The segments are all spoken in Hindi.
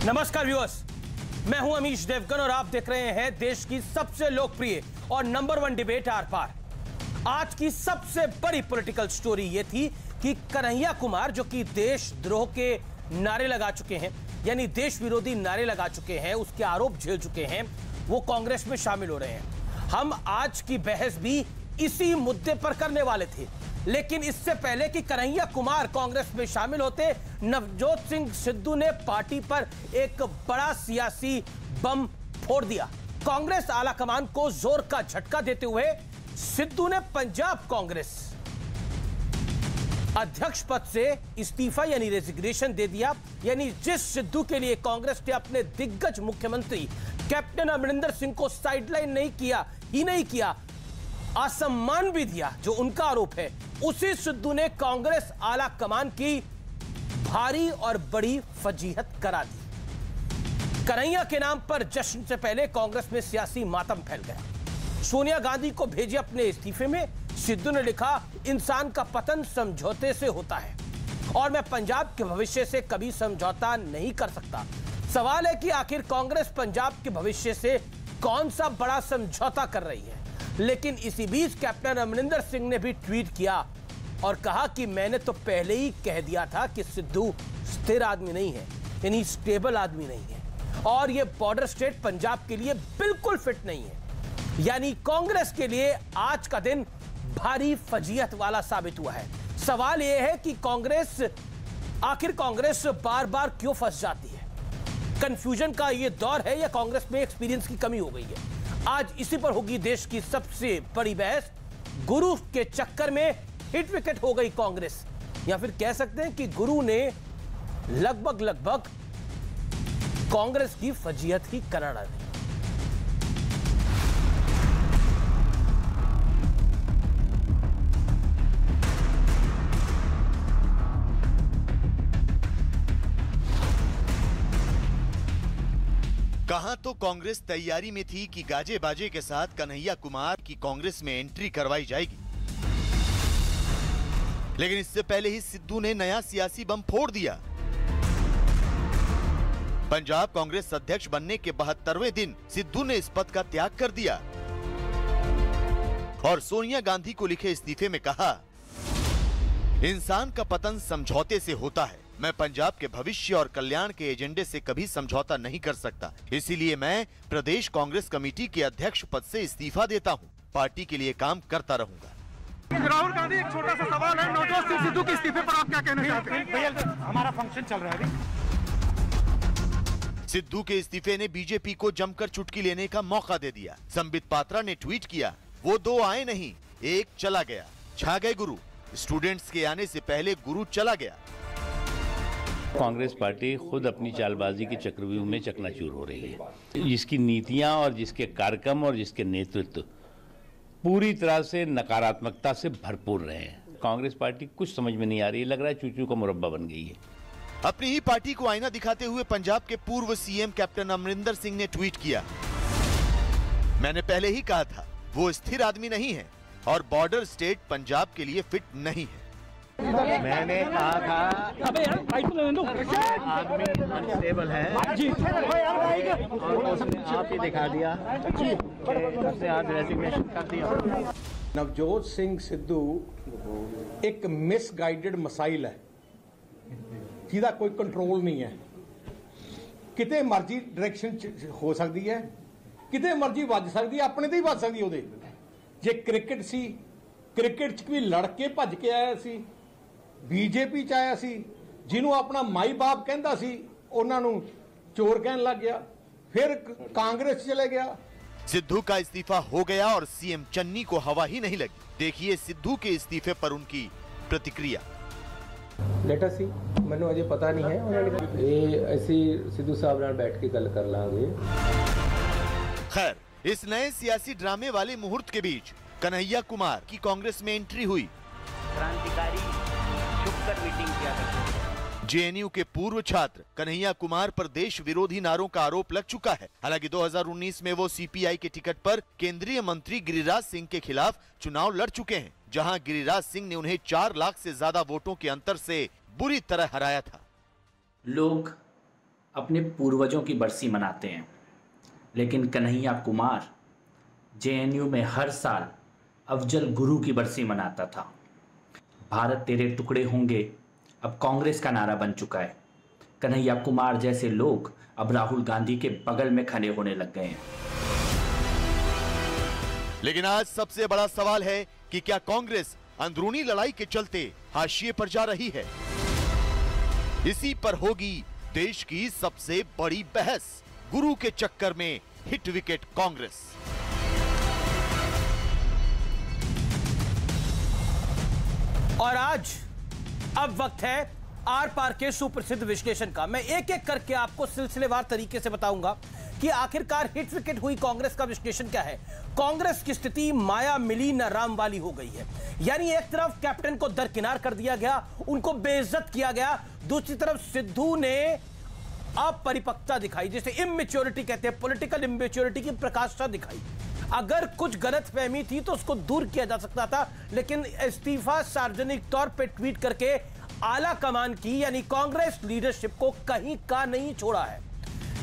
नमस्कार व्यूअर्स, मैं हूं अमीश देवगन और आप देख रहे हैं देश की सबसे लोकप्रिय और नंबर 1 डिबेट आर पार। आज की सबसे बड़ी पॉलिटिकल स्टोरी यह थी कि कन्हैया कुमार, जो कि देशद्रोह के नारे लगा चुके हैं, यानी देश विरोधी नारे लगा चुके हैं, उसके आरोप झेल चुके हैं, वो कांग्रेस में शामिल हो रहे हैं। हम आज की बहस भी इसी मुद्दे पर करने वाले थे, लेकिन इससे पहले कि कन्हैया कुमार कांग्रेस में शामिल होते, नवजोत सिंह सिद्धू ने पार्टी पर एक बड़ा सियासी बम फोड़ दिया। कांग्रेस आलाकमान को जोर का झटका देते हुए सिद्धू ने पंजाब कांग्रेस अध्यक्ष पद से इस्तीफा यानी रेजिग्नेशन दे दिया। यानी जिस सिद्धू के लिए कांग्रेस ने अपने दिग्गज मुख्यमंत्री कैप्टन अमरिंदर सिंह को साइडलाइन नहीं किया, असम्मान भी दिया, जो उनका आरोप है, उसी सिद्धू ने कांग्रेस आला कमान की भारी और बड़ी फजीहत करा दी। कन्हैया के नाम पर जश्न से पहले कांग्रेस में सियासी मातम फैल गया। सोनिया गांधी को भेजे अपने इस्तीफे में सिद्धू ने लिखा, इंसान का पतन समझौते से होता है और मैं पंजाब के भविष्य से कभी समझौता नहीं कर सकता। सवाल है कि आखिर कांग्रेस पंजाब के भविष्य से कौन सा बड़ा समझौता कर रही है। लेकिन इसी बीच कैप्टन अमरिंदर सिंह ने भी ट्वीट किया और कहा कि मैंने तो पहले ही कह दिया था कि सिद्धू स्थिर आदमी नहीं है, यानी स्टेबल आदमी नहीं है, और ये बॉर्डर स्टेट पंजाब के लिए बिल्कुल फिट नहीं है। यानी कांग्रेस के लिए आज का दिन भारी फजीहत वाला साबित हुआ है। सवाल यह है कि आखिर कांग्रेस बार बार क्यों फंस जाती है? कंफ्यूजन का यह दौर है या कांग्रेस में एक्सपीरियंस की कमी हो गई है? आज इसी पर होगी देश की सबसे बड़ी बहस। गुरु के चक्कर में हिट विकेट हो गई कांग्रेस, या फिर कह सकते हैं कि गुरु ने लगभग कांग्रेस की फजीहत ही करा डाली। कहां तो कांग्रेस तैयारी में थी कि गाजे बाजे के साथ कन्हैया कुमार की कांग्रेस में एंट्री करवाई जाएगी, लेकिन इससे पहले ही सिद्धू ने नया सियासी बम फोड़ दिया। पंजाब कांग्रेस अध्यक्ष बनने के 72वें दिन सिद्धू ने इस पद का त्याग कर दिया और सोनिया गांधी को लिखे इस्तीफे में कहा, इंसान का पतन समझौते से होता है, मैं पंजाब के भविष्य और कल्याण के एजेंडे से कभी समझौता नहीं कर सकता, इसीलिए मैं प्रदेश कांग्रेस कमेटी के अध्यक्ष पद से इस्तीफा देता हूं, पार्टी के लिए काम करता रहूंगा। राहुल गांधी, एक छोटा सा सवाल है, नवजोत सिंह सिद्धू के इस्तीफे पर आप क्या कहना चाहते हैं? भैया, हमारा फंक्शन चल रहा है अभी। सिद्धू के इस्तीफे ने बीजेपी को जमकर चुटकी लेने का मौका दे दिया। संबित पात्रा ने ट्वीट किया, वो दो आए नहीं, एक चला गया, छा गए गुरु। स्टूडेंट्स के आने से पहले गुरु चला गया। कांग्रेस पार्टी खुद अपनी चालबाजी के चक्रव्यूह में चकनाचूर हो रही है, जिसकी नीतियां और जिसके कार्यक्रम और जिसके नेतृत्व पूरी तरह से नकारात्मकता से भरपूर रहे हैं। कांग्रेस पार्टी कुछ समझ में नहीं आ रही, लग रहा है चूचू का मुरब्बा बन गई है। अपनी ही पार्टी को आईना दिखाते हुए पंजाब के पूर्व सीएम कैप्टन अमरिंदर सिंह ने ट्वीट किया, मैंने पहले ही कहा था वो स्थिर आदमी नहीं है और बॉर्डर स्टेट पंजाब के लिए फिट नहीं है। मैंने कहा था आदमी अनस्टेबल है और उसने आप ही दिखा दिया कि उसने आज रेजिग्नेशन कर दिया। नवजोत सिंह सिद्धू एक मिसगाइडेड मिसाइल है जिहदा कोई कंट्रोल नहीं है। किते मर्जी डायरेक्शन हो सकती है, किते मर्जी वज सकती है, अपने ते ही वज सकती है। जे क्रिकेट सी, क्रिकेट च भी लड़ के भज के आया सी, बीजेपी च आया सी, जिन्हों अपना माई बाप कहता सी उन्होंने चोर कहन लग गया, फिर कांग्रेस चले गया। सिद्धू का इस्तीफा हो गया और सीएम चन्नी को हवा ही नहीं लगी। देखिए सिद्धू के इस्तीफे पर उनकी प्रतिक्रिया। लेट अस सी, मैनू अजे पता नहीं है, उन्होंने ऐसी सिद्धू साहब नाल बैठ के गल कर लांगे। खैर, इस नए सियासी ड्रामे वाले मुहूर्त के बीच कन्हैया कुमार की कांग्रेस में एंट्री हुई। क्रांतिकारी छुपकर मीटिंग किया करते थे। जेएनयू के पूर्व छात्र कन्हैया कुमार पर देश विरोधी नारों का आरोप लग चुका है। हालांकि 2019 में वो सीपीआई के टिकट पर केंद्रीय मंत्री गिरिराज सिंह के खिलाफ चुनाव लड़ चुके हैं, जहां गिरिराज सिंह ने उन्हें 4 लाख से ज्यादा वोटों के अंतर से बुरी तरह हराया था। लोग अपने पूर्वजों की बरसी मनाते हैं, लेकिन कन्हैया कुमार जेएनयू में हर साल अफजल गुरु की बरसी मनाता था। भारत तेरे टुकड़े होंगे अब कांग्रेस का नारा बन चुका है। कन्हैया कुमार जैसे लोग अब राहुल गांधी के बगल में खड़े होने लग गए हैं। लेकिन आज सबसे बड़ा सवाल है कि क्या कांग्रेस अंदरूनी लड़ाई के चलते हाशिए पर जा रही है? इसी पर होगी देश की सबसे बड़ी बहस। गुरु के चक्कर में हिट विकेट कांग्रेस। और आज अब वक्त है आर पार के सुप्रसिद्ध विश्लेषण का। मैं एक एक करके आपको सिलसिलेवार तरीके से बताऊंगा कि आखिरकार हिट विकेट हुई कांग्रेस का विश्लेषण क्या है। कांग्रेस की स्थिति माया मिली न राम वाली हो गई है। यानी एक तरफ कैप्टन को दरकिनार कर दिया गया, उनको बेइज्जत किया गया, दूसरी तरफ सिद्धू ने अपरिपक्वता दिखाई, जिसे इमेच्योरिटी कहते हैं, पॉलिटिकल इमेच्योरिटी की प्रकाशता दिखाई। अगर कुछ गलतफहमी थी तो उसको दूर किया जा सकता था, लेकिन इस्तीफा सार्वजनिक तौर पर ट्वीट करके आला कमान की यानी कांग्रेस लीडरशिप को कहीं का नहीं छोड़ा है।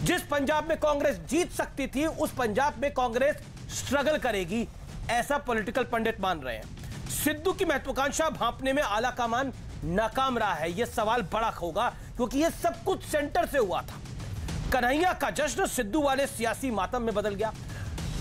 जिस पंजाब में कांग्रेस जीत सकती थी उस पंजाब में कांग्रेस स्ट्रगल करेगी, ऐसा पॉलिटिकल पंडित मान रहे हैं। सिद्धू की महत्वाकांक्षा भांपने में आला कमान नाकाम रहा है, यह सवाल बड़ा होगा क्योंकि यह सब कुछ सेंटर से हुआ था। कन्हैया का जश्न सिद्धू वाले सियासी मातम में बदल गया।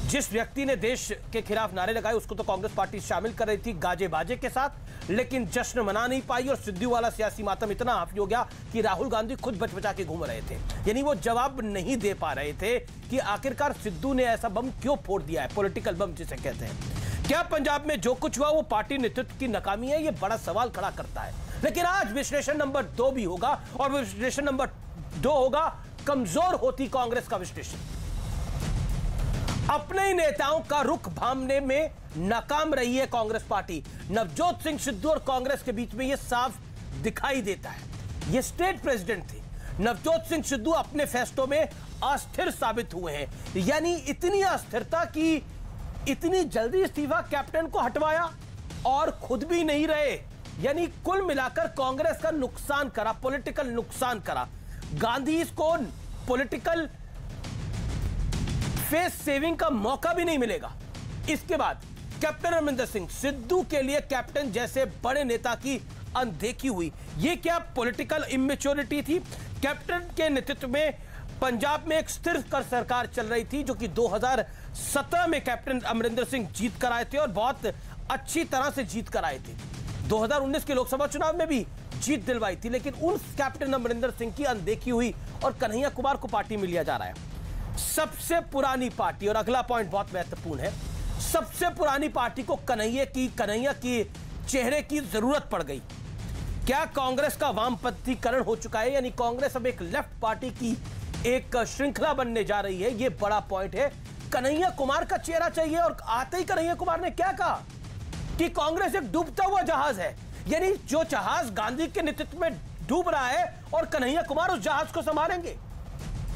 जिस व्यक्ति ने देश के खिलाफ नारे लगाए उसको तो कांग्रेस पार्टी शामिल कर रही थी गाजे बाजे के साथ, लेकिन जश्न मना नहीं पाई और सिद्धू वाला सियासी मातम इतना हावी हो गया कि राहुल गांधी खुद बचबचा के घूम रहे थे। यानी वो जवाब नहीं दे पा रहे थे कि आखिरकार सिद्धू ने ऐसा बम क्यों फोड़ दिया है, पॉलिटिकल बम जिसे कहते हैं। क्या पंजाब में जो कुछ हुआ वो पार्टी नेतृत्व की नाकामी है? ये बड़ा सवाल खड़ा करता है। लेकिन आज विश्लेषण नंबर 2 भी होगा और विश्लेषण नंबर 2 होगा कमजोर होती कांग्रेस का विश्लेषण। अपने ही नेताओं का रुख भांपने में नाकाम रही है कांग्रेस पार्टी। नवजोत सिंह सिद्धू और कांग्रेस के बीच में यह साफ दिखाई देता है। ये स्टेट प्रेसिडेंट थे। नवजोत सिंह सिद्धू अपने फैसलों में अस्थिर साबित हुए हैं, यानी इतनी अस्थिरता कि इतनी जल्दी इस्तीफा कैप्टन को हटवाया और खुद भी नहीं रहे। यानी कुल मिलाकर कांग्रेस का नुकसान करा, पॉलिटिकल नुकसान करा। गांधी इसको पॉलिटिकल फेस सेविंग का मौका भी नहीं मिलेगा। इसके बाद कैप्टन अमरिंदर सिंह सिद्धू के लिए कैप्टन जैसे बड़े नेता की अनदेखी हुई। यह क्या पॉलिटिकल इमेच्योरिटी थी? कैप्टन के नेतृत्व में पंजाब में एक स्थिर कर सरकार चल रही थी जो कि 2017 में कैप्टन अमरिंदर सिंह जीत कर आए थे और बहुत अच्छी तरह से जीत कर आए थे। 2019 के लोकसभा चुनाव में भी जीत दिलवाई थी, लेकिन उन कैप्टन अमरिंदर सिंह की अनदेखी हुई और कन्हैया कुमार को पार्टी में लिया जा रहा है। सबसे पुरानी पार्टी, और अगला पॉइंट बहुत महत्वपूर्ण है, सबसे पुरानी पार्टी को कन्हैया की चेहरे की जरूरत पड़ गई। क्या कांग्रेस का वामपंथीकरण हो चुका है? यानी कांग्रेस अब एक लेफ्ट पार्टी की एक श्रृंखला बनने जा रही है। यह बड़ा पॉइंट है। कन्हैया कुमार का चेहरा चाहिए और आते ही कन्हैया कुमार ने क्या कहा कि कांग्रेस एक डूबता हुआ जहाज है। यानी जो जहाज गांधी के नेतृत्व में डूब रहा है और कन्हैया कुमार उस जहाज को संभालेंगे।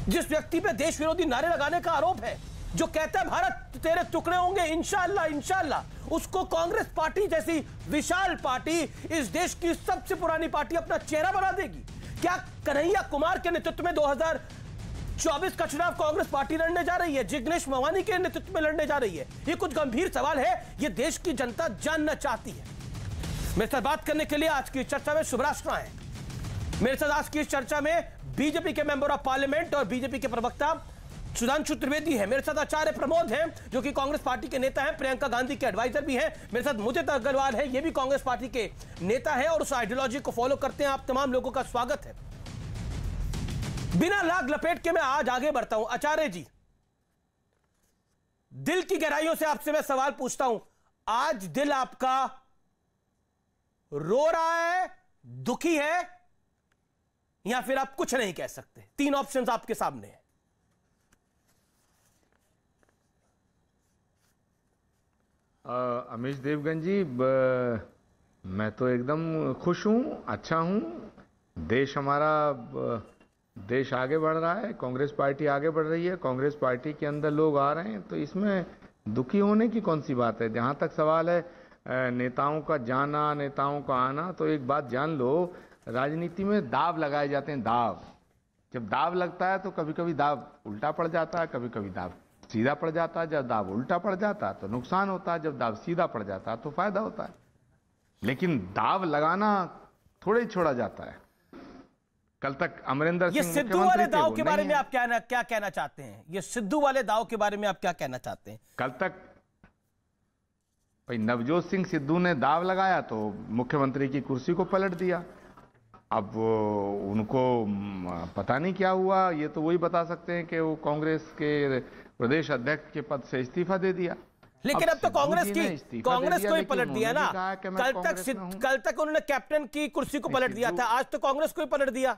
जिस व्यक्ति पे देश विरोधी नारे लगाने का आरोप है, जो कहता है भारत तेरे टुकड़े होंगे इंशाअल्लाह इंशाअल्लाह, उसको कांग्रेस पार्टी जैसी विशाल पार्टी, इस देश की सबसे पुरानी पार्टी, अपना चेहरा बना देगी? क्या कन्हैया कुमार के नेतृत्व में 2024 का चुनाव कांग्रेस पार्टी लड़ने जा रही है? जिग्नेश मेवानी के नेतृत्व में लड़ने जा रही है? ये कुछ गंभीर सवाल है, ये देश की जनता जानना चाहती है। मेरे साथ बात करने के लिए आज की चर्चा में शुभराष्ट्र हैं। मेरे साथ आज की इस चर्चा में बीजेपी के मेंबर ऑफ पार्लियामेंट और बीजेपी के प्रवक्ता सुधांशु त्रिवेदी है। मेरे साथ आचार्य प्रमोद हैं जो कि कांग्रेस पार्टी के नेता हैं, प्रियंका गांधी के एडवाइजर भी हैं। मेरे साथ मुदित अग्रवाल है, ये भी कांग्रेस पार्टी के नेता है और उस आइडियोलॉजी को फॉलो करते हैं। आप तमाम लोगों का स्वागत है। बिना लाग लपेट के मैं आज आगे बढ़ता हूं। आचार्य जी, दिल की गहराइयों से आपसे मैं सवाल पूछता हूं, आज दिल आपका रो रहा है, दुखी है, या फिर आप कुछ नहीं कह सकते? 3 ऑप्शंस आपके सामने हैं। अमीश देवगन जी, मैं तो एकदम खुश हूं, अच्छा हूं। देश हमारा देश आगे बढ़ रहा है, कांग्रेस पार्टी आगे बढ़ रही है, कांग्रेस पार्टी के अंदर लोग आ रहे हैं, तो इसमें दुखी होने की कौन सी बात है? जहां तक सवाल है नेताओं का जाना, नेताओं का आना, तो एक बात जान लो, राजनीति में दाव लगाए जाते हैं, दाव। जब दाव लगता है तो कभी कभी दाव उल्टा पड़ जाता है, कभी कभी दाव सीधा पड़ जाता है। जब दाव उल्टा पड़ जाता है तो नुकसान होता है, जब दाव सीधा पड़ जाता है तो फायदा होता है। लेकिन दाव लगाना थोड़े ही छोड़ा जाता है। कल तक अमरिंदर ये सिंह सिद्धू वाले दाव के बारे में आप क्या कहना चाहते हैं? ये सिद्धू वाले दाव के बारे में आप क्या कहना चाहते हैं? कल तक भाई नवजोत सिंह सिद्धू ने दाव लगाया तो मुख्यमंत्री की कुर्सी को पलट दिया। अब उनको पता नहीं क्या हुआ, ये तो वही बता सकते हैं कि वो कांग्रेस के प्रदेश अध्यक्ष के पद से इस्तीफा दे दिया। लेकिन अब तो कांग्रेस को ही पलट दिया ना। कल तक उन्होंने कैप्टन की कुर्सी को पलट दिया था, आज तो कांग्रेस को ही पलट दिया।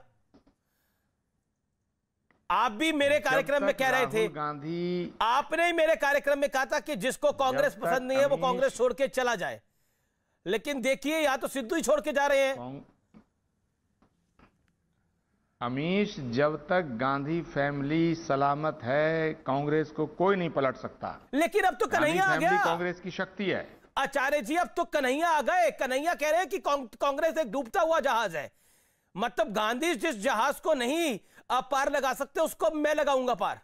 आप भी मेरे कार्यक्रम में कह रहे थे, गांधी आपने ही मेरे कार्यक्रम में कहा था कि जिसको कांग्रेस पसंद नहीं है वो कांग्रेस छोड़ के चला जाए। लेकिन देखिए या तो सिद्धू ही छोड़ के जा रहे हैं। अमीश, जब तक गांधी फैमिली सलामत है कांग्रेस को कोई नहीं पलट सकता। लेकिन अब तो कन्हैया आ गया। कांग्रेस की शक्ति है। आचार्य जी अब तो कन्हैया आ गए। कन्हैया कह रहे हैं कि कांग्रेस एक डूबता हुआ जहाज है। मतलब गांधी जिस जहाज को नहीं आप पार लगा सकते उसको मैं लगाऊंगा पार।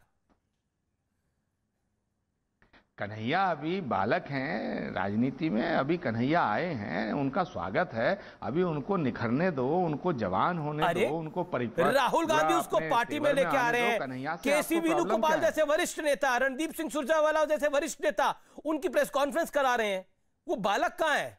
कन्हैया अभी बालक हैं राजनीति में, अभी कन्हैया आए हैं, उनका स्वागत है। अभी उनको निखरने दो, उनको जवान होने दो, उनको परिपक्व। राहुल गांधी उसको पार्टी में लेके आ रहे हैं। केसी वेणुगोपाल जैसे वरिष्ठ नेता, रणदीप सिंह सुरजेवाला जैसे वरिष्ठ नेता उनकी प्रेस कॉन्फ्रेंस करा रहे हैं। वो बालक कहां है?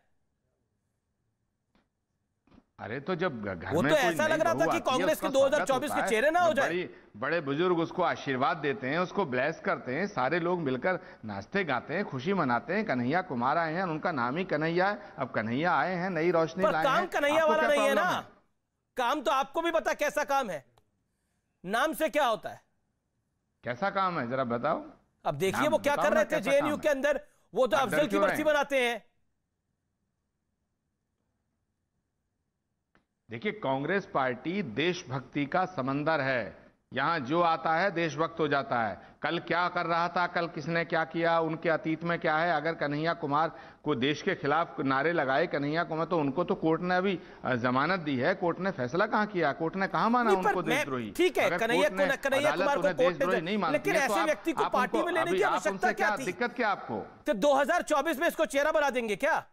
अरे तो जब घर वो में तो ऐसा लग रहा था कि कांग्रेस के 2024 के चेहरे ना हो जाए। बड़े बुजुर्ग उसको आशीर्वाद देते हैं, उसको ब्लेस करते हैं, सारे लोग मिलकर नाचते गाते हैं, खुशी मनाते हैं। कन्हैया कुमार आए हैं, उनका नाम ही कन्हैया है। अब कन्हैया आए हैं, नई रोशनी लाए हैं। काम कन्हैया वाला नहीं है ना। काम तो आपको भी पता कैसा काम है। नाम से क्या होता है? कैसा काम है जरा बताओ। अब देखिए वो क्या कर रहे थे जेएनयू के अंदर। वो तो अफजल की बर्सी बनाते हैं। देखिए, कांग्रेस पार्टी देशभक्ति का समंदर है। यहां जो आता है देशभक्त हो जाता है। कल क्या कर रहा था, कल किसने क्या किया, उनके अतीत में क्या है। अगर कन्हैया कुमार को देश के खिलाफ नारे लगाए कन्हैया कुमार, तो उनको तो कोर्ट ने अभी जमानत दी है। कोर्ट ने फैसला कहां किया? कोर्ट ने कहां माना उनको देशद्रोही? ठीक है, कन्हैया कुमार को देशद्रोही नहीं मानती, लेकिन ऐसे व्यक्ति को पार्टी में लेने की आवश्यकता क्या थी? दिक्कत क्या आपको? तो 2024 में इसको चेहरा बना देंगे क्या?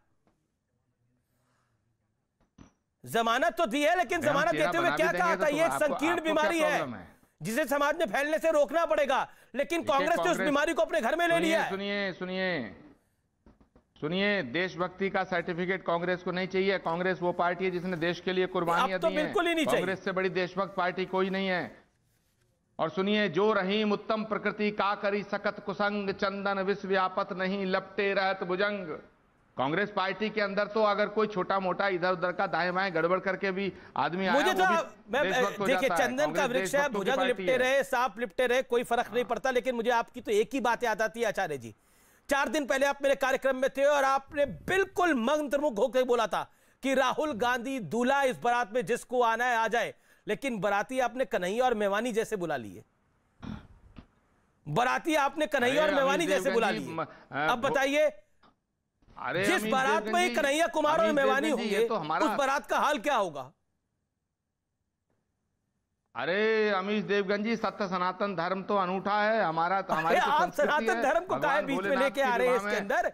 जमानत तो दी है, लेकिन जमानत देते हुए क्या कहा था? ये एक संकीर्ण बीमारी है जिसे समाज में फैलने से रोकना पड़ेगा। लेकिन कांग्रेस ने उस बीमारी को अपने घर में ले लिया है। सुनिए, देशभक्ति का सर्टिफिकेट कांग्रेस को नहीं चाहिए। कांग्रेस वो पार्टी है जिसने देश के लिए कुर्बानियां दी हैं। बिल्कुल ही नहीं चाहिए। कांग्रेस से बड़ी देशभक्त पार्टी कोई नहीं है। और सुनिए, जो रहीम उत्तम प्रकृति का करी सकत कुसंग, चंदन विश्व व्यापत नहीं लपटे रहत भुजंग। कांग्रेस पार्टी के अंदर तो अगर कोई छोटा मोटा इधर उधर का दाएं बाएं गड़बड़ करके भी आदमी आया, मुझे तो देखिए चंदन का वृक्ष है, भुजंग लिपटे रहे, सांप लिपटे रहे, कोई फर्क नहीं पड़ता। लेकिन मुझे आपकी तो एक ही बात याद आती है आचार्य जी। 4 दिन पहले आप मेरे कार्यक्रम में थे और आपने बिल्कुल मंत्रमुग्ध होकर बोला था कि राहुल गांधी दूल्हा, इस बारात में जिसको आना है आ जाए। लेकिन बाराती आपने कन्हैया और मेवानी जैसे बुला लिए। बाराती आपने कन्हैया और मेवानी जैसे बुला लिए। अब बताइए, जिस बारात में ही कन्हैया कुमार और मेवानी होंगे तो उस बारात का हाल क्या होगा? अरे अमीश देवगन जी, सत्य सनातन धर्म तो अनूठा है हमारा। तो हमारी आप सनातन धर्म को काहे बीच में लेके आ रहे हैं इसके अंदर?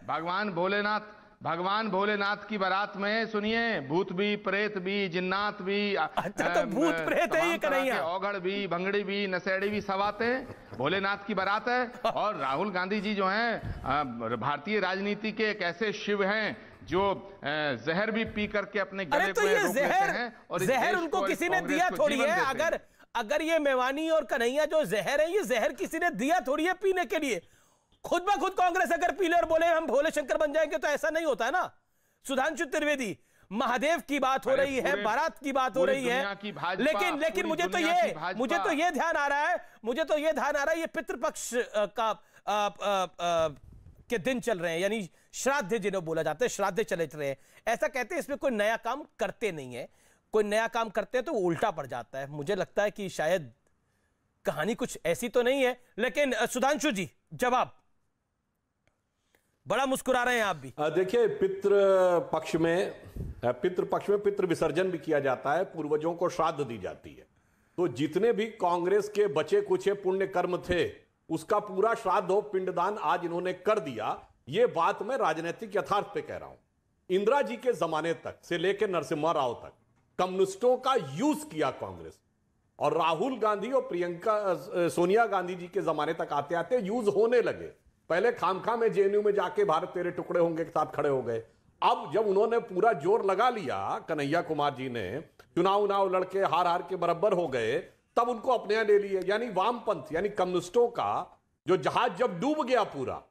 भगवान भोलेनाथ की बारात में सुनिए, भूत भी, प्रेत भी, जिन्नात भी। अच्छा, तो भूत प्रेत है ये कन्हैया? औगड़ भी, भंगड़ी भी, नशेड़ी भी सब आते हैं। भोलेनाथ की बारात है। और राहुल गांधी जी जो हैं भारतीय राजनीति के एक ऐसे शिव हैं जो जहर भी पी करके अपने गले को रोक लेते हैं। और जहर उनको किसी ने दिया थोड़ी है। अगर ये मेवानी और कन्हैया जो जहर है, ये जहर किसी ने दिया थोड़ी है पीने के लिए। खुद ब खुद कांग्रेस अगर पीले और बोले हम भोले शंकर बन जाएंगे तो ऐसा नहीं होता है ना। सुधांशु त्रिवेदी, महादेव की बात हो रही है, बारात की बात हो रही है। लेकिन मुझे तो ये ध्यान आ रहा है, ये पितृपक्ष का के दिन चल रहे हैं, यानी श्राद्ध जिन्हें बोला जाता है, श्राद्ध चले रहे हैं। ऐसा कहते हैं इसमें कोई नया काम करते नहीं है। कोई नया काम करते हैं तो वो उल्टा पड़ जाता है। मुझे लगता है कि शायद कहानी कुछ ऐसी तो नहीं है। लेकिन सुधांशु जी, जवाब। बड़ा मुस्कुरा रहे हैं आप भी। देखिए, पितृ पक्ष में पितृ विसर्जन भी किया जाता है, पूर्वजों को श्राद्ध दी जाती है। तो जितने भी कांग्रेस के बचे कुछ पुण्य कर्म थे उसका पूरा श्राद्ध और पिंडदान आज इन्होंने कर दिया। ये बात मैं राजनीतिक यथार्थ पे कह रहा हूं। इंदिरा जी के जमाने तक से लेकर नरसिम्हा राव तक कम्युनिस्टों का यूज किया कांग्रेस, और राहुल गांधी और प्रियंका सोनिया गांधी जी के जमाने तक आते आते यूज होने लगे। पहले खामखा में जेएनयू में जाके भारत तेरे टुकड़े होंगे के साथ खड़े हो गए। अब जब उन्होंने पूरा जोर लगा लिया, कन्हैया कुमार जी ने चुनाव लड़के हार के बराबर हो गए, तब उनको अपने यहां ले लिए। यानी वामपंथ यानी कम्युनिस्टों का जो जहाज जब डूब गया पूरा,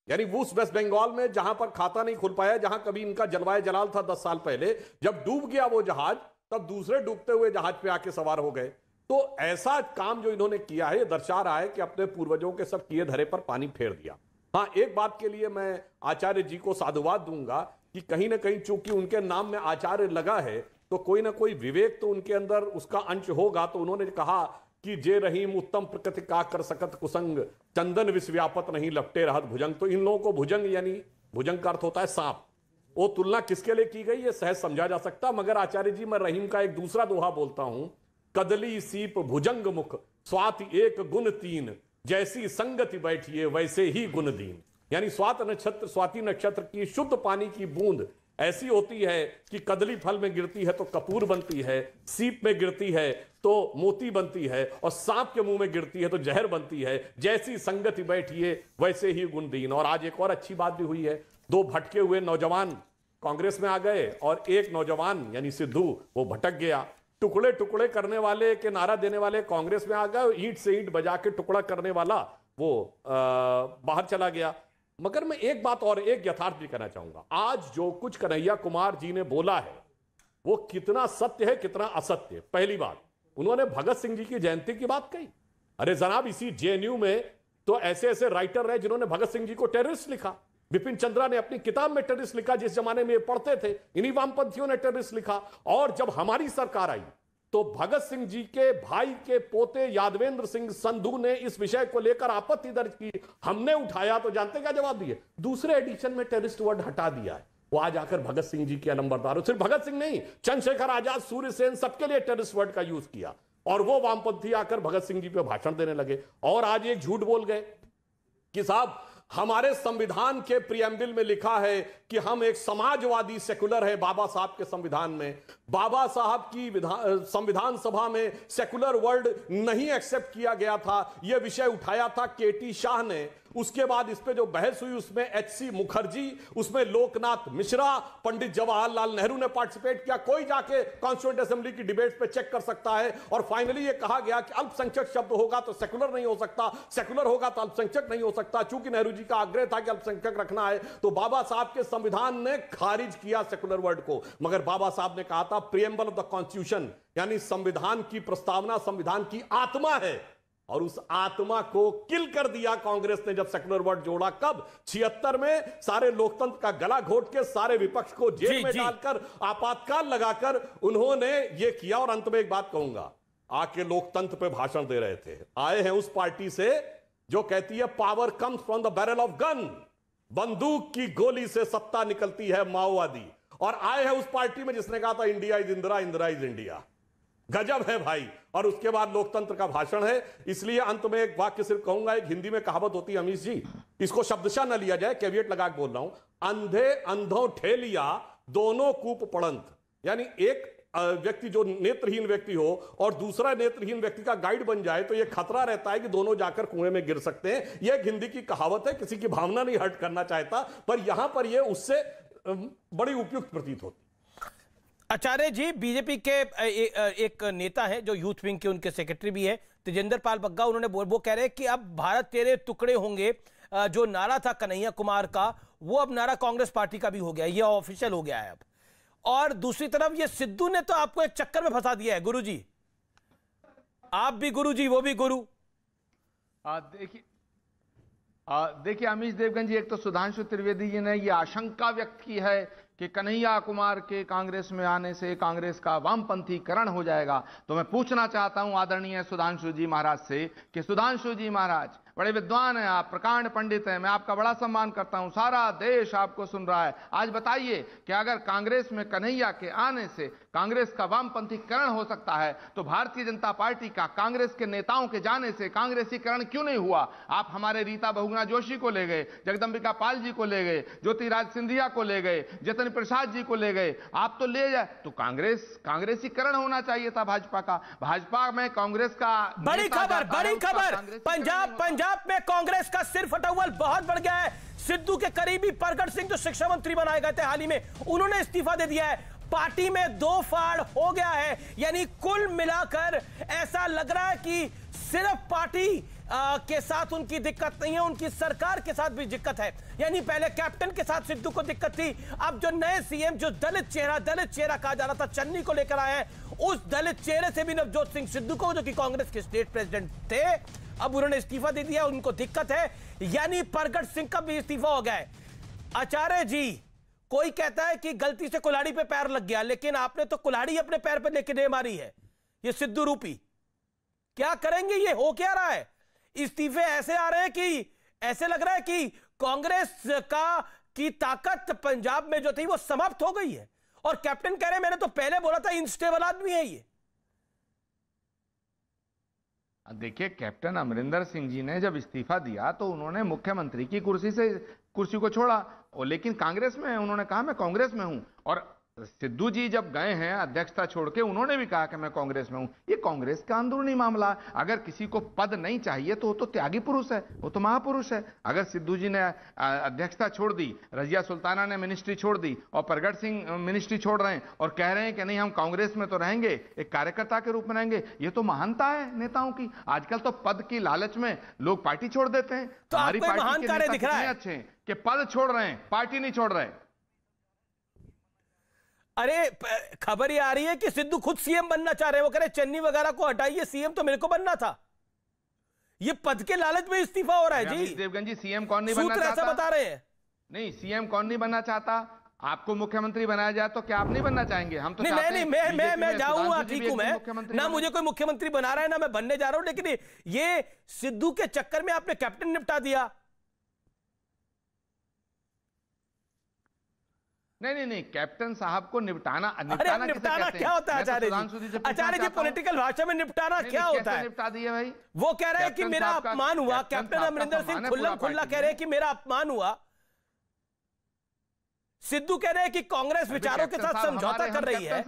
यानी वो वेस्ट बंगाल में जहां पर खाता नहीं खुल पाया, जहां कभी इनका जलवायु जलाल था 10 साल पहले, जब डूब गया वो जहाज, तब दूसरे डूबते हुए जहाज पे आके सवार हो गए। तो ऐसा काम जो इन्होंने किया है, ये दर्शा रहा है कि अपने पूर्वजों के सब किए धरे पर पानी फेर दिया। हाँ, एक बात के लिए मैं आचार्य जी को साधुवाद दूंगा कि कहीं ना कहीं चूंकि उनके नाम में आचार्य लगा है, तो कोई ना कोई विवेक तो उनके अंदर उसका अंश होगा। तो उन्होंने कहा कि जे रहीम उत्तम प्रकृति का कर सकत कुसंग, चंदन विष व्यापत नहीं लपटे रहत भुजंग। तो इन लोगों को भुजंग यानी भुजंग का अर्थ होता है सांप। वो तुलना किसके लिए की गई ये सहज समझा जा सकता, मगर आचार्य जी मैं रहीम का एक दूसरा दोहा बोलता हूं, कदली सीप भुजंग मुख स्वाति एक गुण तीन, जैसी संगति बैठिए वैसे ही गुण दीन। यानी स्वाति नक्षत्र की शुद्ध पानी की बूंद ऐसी होती है कि कदली फल में गिरती है तो कपूर बनती है, सीप में गिरती है तो मोती बनती है, और सांप के मुंह में गिरती है तो जहर बनती है। जैसी संगति बैठिए वैसे ही गुण दीन। और आज एक और अच्छी बात भी हुई है, 2 भटके हुए नौजवान कांग्रेस में आ गए, और एक नौजवान यानी सिद्धू वो भटक गया। टुकड़े टुकड़े करने वाले के नारा देने वाले कांग्रेस में आ गए, ईंट से ईंट बजा के टुकड़ा करने वाला वो बाहर चला गया। मगर मैं एक बात और एक यथार्थ भी कहना चाहूंगा, आज जो कुछ कन्हैया कुमार जी ने बोला है वो कितना सत्य है कितना असत्य। पहली बात, उन्होंने भगत सिंह जी की जयंती की बात कही। अरे जनाब, इसी जेएनयू में तो ऐसे ऐसे राइटर रहे जिन्होंने भगत सिंह जी को टेररिस्ट लिखा। बिपिन चंद्रा ने अपनी किताब में टेररिस्ट लिखा, जिस जमाने में ये पढ़ते थे, इन्हीं वामपंथियों ने टेररिस्ट लिखा। और जब हमारी सरकार आई तो भगत सिंह जी के भाई के पोते यादवेंद्र सिंह संधू ने इस विषय को लेकर आपत्ति दर्ज की। हमने उठाया तो जानते क्या जवाब दिए? दूसरे एडिशन में टेररिस्ट वर्ड हटा दिया है। वो आज आकर भगत सिंह जी के नंबरदार हो, सिर्फ भगत सिंह नहीं, चंद्रशेखर आजाद, सूर्य सेन, सबके लिए टेररिस्ट वर्ड का यूज किया। और वो वामपंथी आकर भगत सिंह जी पे भाषण देने लगे। और आज एक झूठ बोल गए कि साहब हमारे संविधान के प्रियम्बल में लिखा है कि हम एक समाजवादी सेकुलर है। बाबा साहब के संविधान में, बाबा साहब की संविधान सभा में सेकुलर वर्ड नहीं एक्सेप्ट किया गया था। यह विषय उठाया था केटी शाह ने। उसके बाद इस पे जो बहस हुई उसमें एचसी मुखर्जी, उसमें लोकनाथ मिश्रा, पंडित जवाहरलाल नेहरू ने पार्टिसिपेट किया। कोई जाके कॉन्स्टिट्यूएंट असेंबली की डिबेट पे चेक कर सकता है। और फाइनली ये कहा गया कि अल्पसंख्यक शब्द होगा तो सेकुलर नहीं हो सकता, सेकुलर होगा तो अल्पसंख्यक नहीं हो सकता। चूंकि नेहरू जी का आग्रह था कि अल्पसंख्यक रखना है, तो बाबा साहब के संविधान ने खारिज किया सेकुलर वर्ड को। मगर बाबा साहब ने कहा था प्रियम्बल ऑफ द कॉन्स्टिट्यूशन, यानी संविधान की प्रस्तावना संविधान की आत्मा है। और उस आत्मा को किल कर दिया कांग्रेस ने जब सेकुलर वर्ड जोड़ा। कब? 76 में सारे लोकतंत्र का गला घोट के सारे विपक्ष को जेल में डालकर आपातकाल लगाकर उन्होंने ये किया। और अंत में एक बात कहूंगा, आके लोकतंत्र पे भाषण दे रहे थे, आए हैं उस पार्टी से जो कहती है power comes from the barrel of gun, बंदूक की गोली से सत्ता निकलती है माओवादी। और आए हैं उस पार्टी में जिसने कहा था India is Indira, Indira is India. गजब है भाई। और उसके बाद लोकतंत्र का भाषण है। इसलिए अंत में एक वाक्य सिर्फ कहूंगा, एक हिंदी में कहावत होती है अमीश जी, इसको शब्दशः न लिया जाए, कैविएट लगा के बोल रहा हूं, अंधे अंधों ठेलिया दोनों कूप पड़ंत। यानी एक व्यक्ति जो नेत्रहीन व्यक्ति हो और दूसरा नेत्रहीन व्यक्ति का गाइड बन जाए तो यह खतरा रहता है कि दोनों जाकर कुएं में गिर सकते हैं। यह हिंदी की कहावत है, किसी की भावना नहीं हर्ट करना चाहता, पर यहां पर यह उससे बड़ी उपयुक्त प्रतीत होती। आचार्य जी, बीजेपी के एक नेता है जो यूथ विंग के उनके सेक्रेटरी भी है, तेजेंद्र पाल बग्गा, उन्होंने वो कह रहे हैं कि अब भारत तेरे टुकड़े होंगे जो नारा था कन्हैया कुमार का, वो अब नारा कांग्रेस पार्टी का भी हो गया, ये ऑफिशियल हो गया है अब। और दूसरी तरफ ये सिद्धू ने तो आपको एक चक्कर में फंसा दिया है। गुरुजी, आप भी गुरुजी, वो भी गुरु। देखिए अमीश देवगन जी, एक तो सुधांशु त्रिवेदी जी ने ये आशंका व्यक्त की है कि कन्हैया कुमार के कांग्रेस में आने से कांग्रेस का वामपंथीकरण हो जाएगा। तो मैं पूछना चाहता हूं आदरणीय सुधांशु जी महाराज से कि सुधांशु जी महाराज, बड़े विद्वान हैं आप, प्रकांड पंडित हैं, मैं आपका बड़ा सम्मान करता हूं, सारा देश आपको सुन रहा है। आज बताइए कि अगर कांग्रेस में कन्हैया के आने से कांग्रेस का वामपंथीकरण हो सकता है, तो भारतीय जनता पार्टी का कांग्रेस के नेताओं के जाने से कांग्रेसीकरण क्यों नहीं हुआ? आप हमारे रीता बहुगुणा जोशी को ले गए, जगदंबिका पाल जी को ले गए, ज्योतिराज सिंधिया को ले गए, जतिन प्रसाद जी को ले गए, आप तो ले जाए। तो कांग्रेसीकरण होना चाहिए था भाजपा का। भाजपा में कांग्रेस का बड़ी खबर पंजाब में कांग्रेस का सिर फटा हुआ बहुत बढ़ गया है। सिद्धू के करीबी प्रगट सिंह जो शिक्षा मंत्री बनाए गए थे हाल ही में, उन्होंने इस्तीफा दे दिया है। पार्टी में दो फाड़ हो गया है, यानी कुल मिलाकर ऐसा लग रहा है कि सिर्फ पार्टी के साथ उनकी दिक्कत नहीं है, उनकी सरकार के साथ भी दिक्कत है। यानी पहले कैप्टन के साथ सिद्धू को दिक्कत थी, अब जो नए सीएम जो दलित चेहरा कहा जा रहा था चन्नी को लेकर आए हैं, उस दलित चेहरे से भी नवजोत सिंह सिद्धू को, जो कि कांग्रेस के स्टेट प्रेसिडेंट थे, अब उन्होंने इस्तीफा दे दिया, उनको दिक्कत है। यानी प्रगट सिंह का भी इस्तीफा हो गया है। आचार्य जी, कोई कहता है कि गलती से कुल्हाड़ी पे पैर लग गया, लेकिन आपने तो कुल्हाड़ी अपने पैर पे लेके नहीं मारी है, ये सिद्धू रूपी। क्या करेंगे? ये हो क्या रहा है? इस्तीफे ऐसे आ रहे हैं कि ऐसे लग रहा है कि कांग्रेस की ताकत पंजाब में जो थी वो समाप्त हो गई है, और कैप्टन कह रहे हैं मैंने तो पहले बोला था इनस्टेबल आदमी है ये। देखिए, कैप्टन अमरिंदर सिंह जी ने जब इस्तीफा दिया तो उन्होंने मुख्यमंत्री की कुर्सी को छोड़ा, और लेकिन कांग्रेस में उन्होंने कहा मैं कांग्रेस में हूं। और सिद्धू जी जब गए हैं अध्यक्षता छोड़ के, उन्होंने भी कहा कि मैं कांग्रेस में हूं। ये कांग्रेस का अंदरूनी मामला है। अगर किसी को पद नहीं चाहिए तो वो तो त्यागी पुरुष है, वो तो महापुरुष है। अगर सिद्धू जी ने अध्यक्षता छोड़ दी, रजिया सुल्ताना ने मिनिस्ट्री छोड़ दी, और प्रगट सिंह मिनिस्ट्री छोड़ रहे हैं और कह रहे हैं कि नहीं हम कांग्रेस में तो रहेंगे, एक कार्यकर्ता के रूप में रहेंगे, ये तो महानता है नेताओं की। आजकल तो पद की लालच में लोग पार्टी छोड़ देते हैं। तो हमारी पार्टी के नेता कितने अच्छे हैं कि पद छोड़ रहे हैं, पार्टी नहीं छोड़ रहे। अरे खबर ये आ रही है कि सिद्धू खुद सीएम बनना चाह रहे हैं। वो कह रहे चन्नी वगैरह को हटाइए, सीएम तो मेरे को बनना था। ये पद के लालच में इस्तीफा हो रहा है जी। देवगन जी, सीएम कौन नहीं बनना चाहता? ऐसा बता रहे हैं। नहीं, सीएम कौन नहीं बनना चाहता? आपको मुख्यमंत्री बनाया जाए तो क्या आप नहीं बनना चाहेंगे? हम तो नहीं, मैं जाऊंगा, ठीक हूं मैं ना, मुझे कोई मुख्यमंत्री बना रहा है ना मैं बनने जा रहा हूं, लेकिन ये सिद्धू के चक्कर में आपने कैप्टन निपटा दिया। नहीं, कैप्टन साहब को निपटाना क्या होता है आचार्य जी? पॉलिटिकल भाषा में निपटाना क्या होता है? निपटा दिए भाई। वो कह रहे हैं कि मेरा अपमान हुआ, कैप्टन अमरिंदर सिंह खुल्ला कह रहे हैं कि मेरा अपमान हुआ। सिद्धू कह रहे हैं कि कांग्रेस विचारों के साथ समझौता कर रही है।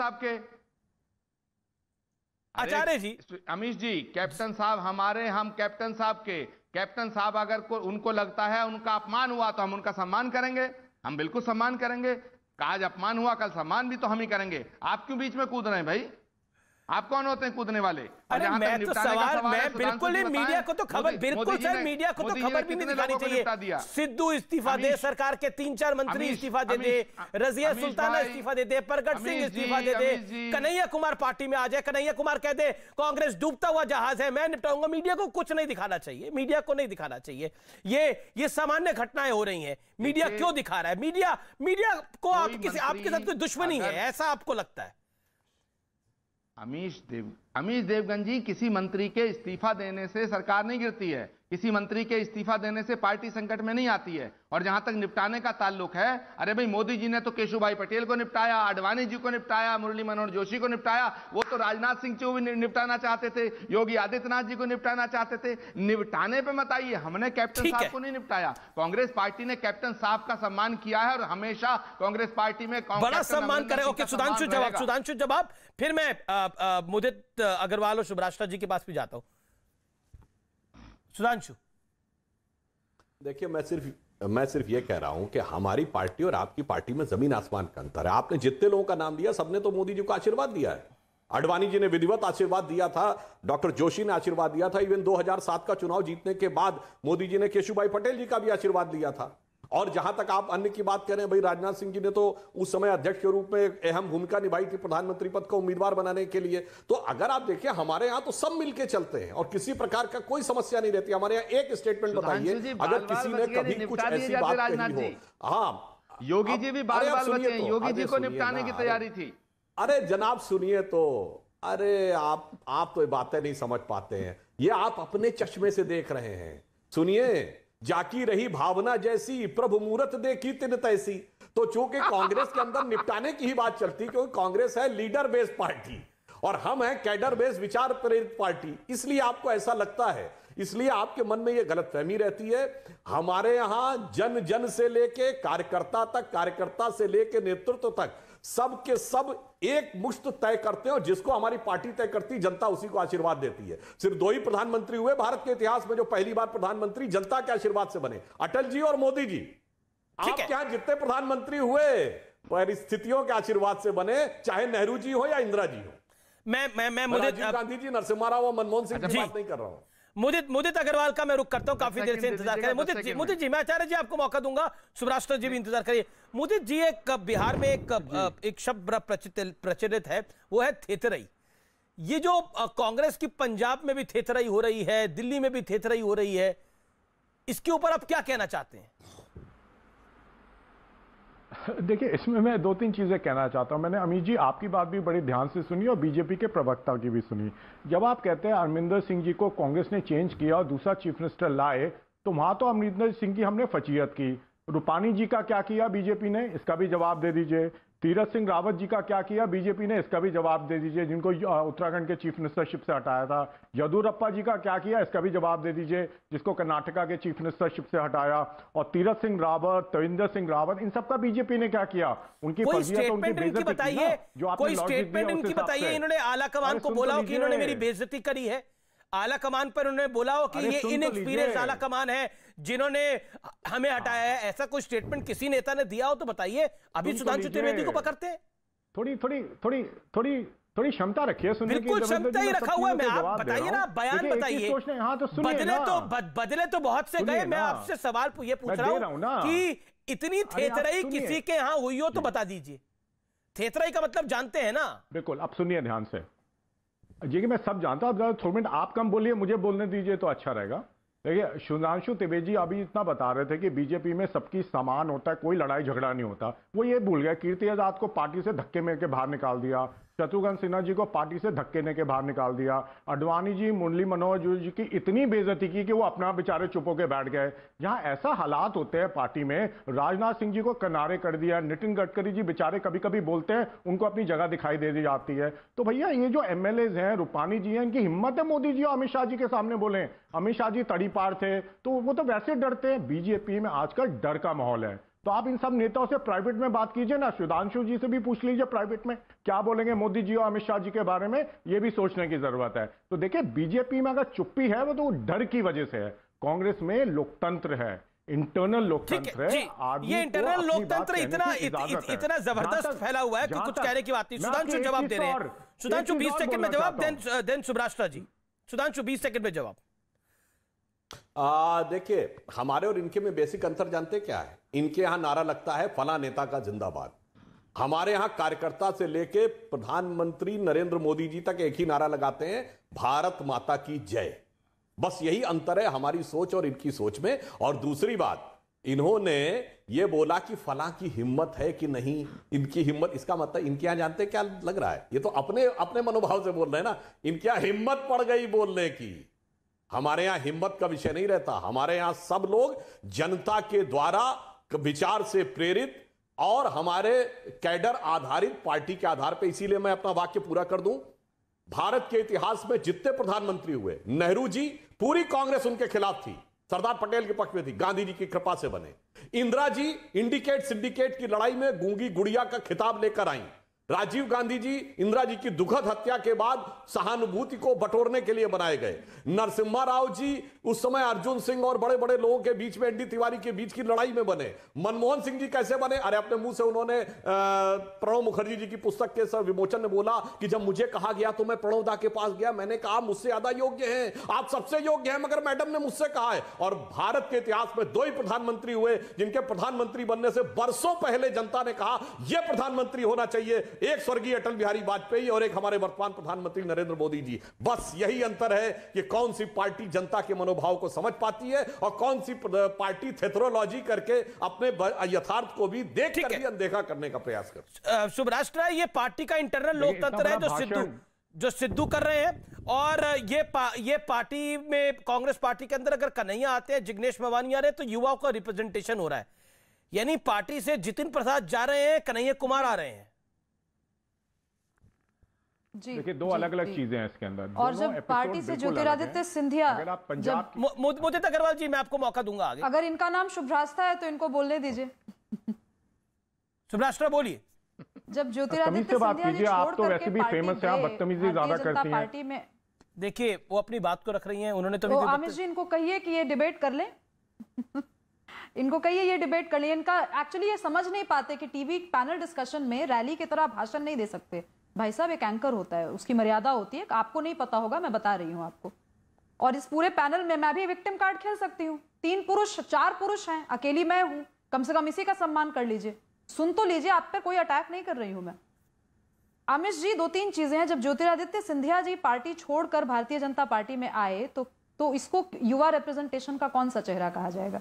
आचार्य जी, अमीश जी, कैप्टन साहब हमारे, हम कैप्टन साहब के, कैप्टन साहब अगर उनको लगता है उनका अपमान हुआ तो हम उनका सम्मान करेंगे, हम बिल्कुल सम्मान करेंगे। आज अपमान हुआ, कल सम्मान भी तो हम ही करेंगे। आप क्यों बीच में कूद रहे हैं भाई? आप कौन होते हैं कूदने वाले? अरे मैं तो सवाल, मैं बिल्कुल नहीं, मीडिया को तो खबर, बिल्कुल सर मीडिया को तो खबर भी नहीं दिखानी चाहिए। सिद्धू इस्तीफा दे, सरकार के 3-4 मंत्री इस्तीफा दे दे, रजिया सुल्ताना इस्तीफा दे दे, प्रगट सिंह इस्तीफा दे दे, कन्हैया कुमार पार्टी में आ जाए, कन्हैया कुमार कह दे कांग्रेस डूबता हुआ जहाज है, मैं निपटाऊंगा। मीडिया को कुछ नहीं दिखाना चाहिए, मीडिया को नहीं दिखाना चाहिए। ये सामान्य घटनाएं हो रही है, मीडिया क्यों दिखा रहा है? मीडिया को आपके साथ कोई दुश्मनी है ऐसा आपको लगता है? अमीश देवगन जी, किसी मंत्री के इस्तीफा देने से सरकार नहीं गिरती है, किसी मंत्री के इस्तीफा देने से पार्टी संकट में नहीं आती है। और जहां तक निपटाने का ताल्लुक है, अरे भाई मोदी जी ने तो केशुभाई पटेल को निपटाया, आडवाणी जी को निपटाया, मुरली मनोहर जोशी को निपटाया, वो तो राजनाथ सिंह को भी निपटाना चाहते थे, योगी आदित्यनाथ जी को निपटाना चाहते थे। निपटाने पे मत आइए, हमने कैप्टन साहब को नहीं निपटाया। कांग्रेस पार्टी ने कैप्टन साहब का सम्मान किया है और हमेशा कांग्रेस पार्टी में बड़ा सम्मान करे। ओके, सुधांशु जवाब, फिर मैं मुदित अग्रवाल और शुभराष्ट्र जी के पास भी जाता हूं। सुधांशु, देखिए, मैं सिर्फ ये कह रहा हूं कि हमारी पार्टी और आपकी पार्टी में जमीन आसमान का अंतर है। आपने जितने लोगों का नाम लिया, सबने तो मोदी जी को आशीर्वाद दिया है। आडवाणी जी ने विधिवत आशीर्वाद दिया था, डॉक्टर जोशी ने आशीर्वाद दिया था, इवन 2007 का चुनाव जीतने के बाद मोदी जी ने केशुभाई पटेल जी का भी आशीर्वाद लिया था। और जहां तक आप अन्य की बात करें, भाई राजनाथ सिंह जी ने तो उस समय अध्यक्ष के रूप में एक अहम भूमिका निभाई थी प्रधानमंत्री पद का उम्मीदवार बनाने के लिए। तो अगर आप देखिए, हमारे यहां तो सब मिलके चलते हैं और किसी प्रकार का कोई समस्या नहीं रहती। हमारे यहां एक स्टेटमेंट बताइए, अगर किसी ने कभी कुछ ऐसी बात कही हो। हाँ, योगी जी भी बाल बचे हैं, योगी जी को निपटाने की तैयारी थी। अरे जनाब सुनिए तो, अरे आप तो बातें नहीं समझ पाते हैं। ये आप अपने चश्मे से देख रहे हैं। सुनिए, जाकी रही भावना जैसी, प्रभु मूरत देखी तिन तैसी। तो चूंकि कांग्रेस के अंदर निपटाने की ही बात चलती, क्योंकि कांग्रेस है लीडर बेस्ड पार्टी और हम हैं कैडर बेस्ड विचार प्रेरित पार्टी, इसलिए आपको ऐसा लगता है, इसलिए आपके मन में यह गलतफहमी रहती है। हमारे यहां जन जन से लेके कार्यकर्ता तक, कार्यकर्ता से लेके नेतृत्व तक सब के सब एक मुश्त तय करते हैं और जिसको हमारी पार्टी तय करती, जनता उसी को आशीर्वाद देती है। सिर्फ 2 ही प्रधानमंत्री हुए भारत के इतिहास में जो पहली बार प्रधानमंत्री जनता के आशीर्वाद से बने, अटल जी और मोदी जी। आप क्या जितने प्रधानमंत्री हुए परिस्थितियों के आशीर्वाद से बने, चाहे नेहरू जी हो या इंदिरा जी हो। मैं राजीव गांधी जी, नरसिम्हा राव और मनमोहन सिंह की बात नहीं कर रहा हूं। मुदित अग्रवाल का मैं रुक करता हूं, काफी देर से इंतजार करें। मुदित जी, मैं आचार्य जी आपको मौका दूंगा, सुब्राष्ट्र जी भी इंतजार करिए। मुदित जी, एक बिहार में एक शब्द प्रचलित है, वो है थेथरई। ये जो कांग्रेस की पंजाब में भी थेथरई हो रही है, दिल्ली में भी थेथरई हो रही है, इसके ऊपर आप क्या कहना चाहते हैं? देखिए, इसमें मैं 2-3 चीजें कहना चाहता हूं। मैंने अमित जी आपकी बात भी बड़ी ध्यान से सुनी और बीजेपी के प्रवक्ता की भी सुनी। जब आप कहते हैं अमरिंदर सिंह जी को कांग्रेस ने चेंज किया और दूसरा चीफ मिनिस्टर लाए, तो वहां तो अमरिंदर सिंह की हमने फजीहत की। रूपानी जी का क्या किया बीजेपी ने, इसका भी जवाब दे दीजिए। तीरथ सिंह रावत जी का क्या किया बीजेपी ने, इसका भी जवाब दे दीजिए, जिनको उत्तराखंड के चीफ मिनिस्टरशिप से हटाया था। येदियुरप्पा जी का क्या किया, इसका भी जवाब दे दीजिए, जिसको कर्नाटका के चीफ मिनिस्टरशिप से हटाया। और तीरथ सिंह रावत, त्रिवेंद्र सिंह रावत, इन सबका बीजेपी ने क्या किया? उनकी फजीहत, उनकी बेइज्जती बताइए, कोई स्टेटमेंट इनकी बताइए। इन्होंने आला कमान को बोला हो कि इन्होंने मेरी बेइज्जती करी है, आला कमान पर उन्होंने बोला हो कि ये इनएक्सपीरियंस आला कमान है जिन्होंने हमें हटाया है, ऐसा कोई स्टेटमेंट किसी नेता ने दिया हो तो बताइए। अभी सुधांशु त्रिवेदी को पकड़ते हैं। थोड़ी क्षमता रखिए सुनने की। बिल्कुल क्षमता ही रखा हुआ है। मैं, आप बताइए ना, बयान बताइए। बदले तो बहुत से गए। मैं आपसे सवाल ये पूछ रहा हूं कि इतनी थेथरई किसी के यहां हुई हो तो बता दीजिए। थेथरई का मतलब जानते हैं ना? बिल्कुल, अब सुनिए ध्यान से जी, कि मैं सब जानता हूं। थोड़ा मिनट आप कम बोलिए, मुझे बोलने दीजिए तो अच्छा रहेगा। देखिए, सुधांशु त्रिवेदी अभी इतना बता रहे थे कि बीजेपी में सबकी समान होता है, कोई लड़ाई झगड़ा नहीं होता। वो ये भूल गया, कीर्ति आजाद को पार्टी से धक्के में के बाहर निकाल दिया, शत्रुघ्न सिन्हा जी को पार्टी से धक्के ने के बाहर निकाल दिया, अडवाणी जी, मुरली मनोहर जी की इतनी बेइज्जती की कि वो अपना बेचारे चुप होकर बैठ गए। जहां ऐसा हालात होते हैं पार्टी में, राजनाथ सिंह जी को किनारे कर दिया, नितिन गडकरी जी बेचारे कभी कभी बोलते हैं, उनको अपनी जगह दिखाई दे दी जाती है। तो भैया, ये जो एमएलएज हैं, रूपानी जी हैं, इनकी हिम्मत है मोदी जी और अमित शाह जी के सामने बोले। अमित शाह जी तड़ीपार थे, तो वो तो वैसे डरते हैं। बीजेपी में आजकल डर का माहौल है। तो आप इन सब नेताओं से प्राइवेट में बात कीजिए ना, सुधांशु जी से भी पूछ लीजिए प्राइवेट में क्या बोलेंगे मोदी जी और अमित शाह जी के बारे में, ये भी सोचने की जरूरत है। तो देखिए, बीजेपी में अगर चुप्पी है वो तो डर की वजह से है। कांग्रेस में लोकतंत्र है, इंटरनल लोकतंत्र है। ये इंटरनल लोकतंत्र इतना जबरदस्त फैला हुआ है कि कुछ कहने की बात नहीं। सुधांशु जवाब दे रहे हैं। सुधांशु 20 सेकंड में जवाब, देन सुब्राष्ट्र जी। सुधांशु 20 सेकंड में जवाब। देखिए, हमारे और इनके में बेसिक अंतर जानते क्या है? इनके यहां नारा लगता है फला नेता का जिंदाबाद। हमारे यहां कार्यकर्ता से लेके प्रधानमंत्री नरेंद्र मोदी जी तक एक ही नारा लगाते हैं, भारत माता की जय। बस यही अंतर है हमारी सोच और इनकी सोच में। और दूसरी बात, इन्होंने ये बोला कि फला की हिम्मत है कि नहीं, इनकी हिम्मत, इसका मतलब इनके यहां जानते क्या लग रहा है? ये तो अपने मनोभाव से बोल रहे हैं ना। इनके यहां हिम्मत पड़ गई बोलने की। हमारे यहां हिम्मत का विषय नहीं रहता। हमारे यहां सब लोग जनता के द्वारा विचार से प्रेरित और हमारे कैडर आधारित पार्टी के आधार पर। इसीलिए मैं अपना वाक्य पूरा कर दूं, भारत के इतिहास में जितने प्रधानमंत्री हुए, नेहरू जी, पूरी कांग्रेस उनके खिलाफ थी, सरदार पटेल के पक्ष में थी, गांधी जी की कृपा से बने। इंदिरा जी इंडिकेट सिंडिकेट की लड़ाई में गूंगी गुड़िया का खिताब लेकर आई। राजीव गांधी जी इंदिरा जी की दुखद हत्या के बाद सहानुभूति को बटोरने के लिए बनाए गए। नरसिम्हा राव जी उस समय अर्जुन सिंह और बड़े बड़े लोगों के बीच में, एनडी तिवारी के बीच की लड़ाई में बने। मनमोहन सिंह जी कैसे बने? अरे अपने मुंह से उन्होंने प्रणब मुखर्जी जी की पुस्तक के सर विमोचन में बोला कि जब मुझे कहा गया तो मैं प्रणब दा के पास गया, मैंने कहा मुझसे ज्यादा योग्य हैं, आप सबसे योग्य हैं, मगर मैडम ने मुझसे कहा है। और भारत के इतिहास में 2 ही प्रधानमंत्री हुए जिनके प्रधानमंत्री बनने से बरसों पहले जनता ने कहा यह प्रधानमंत्री होना चाहिए, एक स्वर्गीय अटल बिहारी वाजपेयी और एक हमारे वर्तमान प्रधानमंत्री नरेंद्र मोदी जी। बस यही अंतर है कि कौन सी पार्टी जनता के मनोभाव को समझ पाती है और कौन सी पार्टी थेथरोलॉजी करके अपने यथार्थ को भी देख कर भी अनदेखा करने का प्रयास कर। सुब्राष्ट्र, ये पार्टी का इंटरनल लोकतंत्र है जो सिद्धू जो सिद्धू कर रहे हैं। और ये पार्टी में, कांग्रेस पार्टी के अंदर अगर कन्हैया आते हैं, जिग्नेश मेवानी आ रहे हैं, तो युवाओं का रिप्रेजेंटेशन हो रहा है। यानी पार्टी से जितिन प्रसाद जा रहे हैं, कन्हैया कुमार आ रहे हैं। जी, देखिए दो अलग अलग चीजें हैं इसके अंदर। और जब पार्टी से ज्योतिरादित्य सिंधिया, अगर आप पंजाब मुदित अग्रवाल जी, मैं आपको मौका दूंगा आगे। अगर इनका नाम शुभ्रास्ता है तो इनको बोलने दीजिए। शुभ्रास्ता बोलिए। जब ज्योतिरादित्य सिंधिया जी आप तो वैसे भी फेमस हैं, आप बदतमीजी ज्यादा करती हैं। पार्टी में देखिए वो अपनी बात को रख रही हैं, उन्होंने तो आमिर जी इनको कहिए कि ये डिबेट कर लें। इनको कहिए ये डिबेट कर लें। इनका एक्चुअली ये समझ नहीं पाते कि टीवी पैनल डिस्कशन में रैली की तरह भाषण नहीं दे सकते। भाई साहब एक एंकर होता है, उसकी मर्यादा होती है। आपको नहीं पता होगा, मैं बता रही हूँ आपको। और इस पूरे पैनल में मैं भी विक्टिम कार्ड खेल सकती हूँ। 3 पुरुष 4 पुरुष हैं, अकेली मैं हूँ। कम से कम इसी का सम्मान कर लीजिए, सुन तो लीजिए। आप पर कोई अटैक नहीं कर रही हूं मैं। अमित जी 2-3 चीजें हैं। जब ज्योतिरादित्य सिंधिया जी पार्टी छोड़कर भारतीय जनता पार्टी में आए तो इसको युवा रिप्रेजेंटेशन का कौन सा चेहरा कहा जाएगा?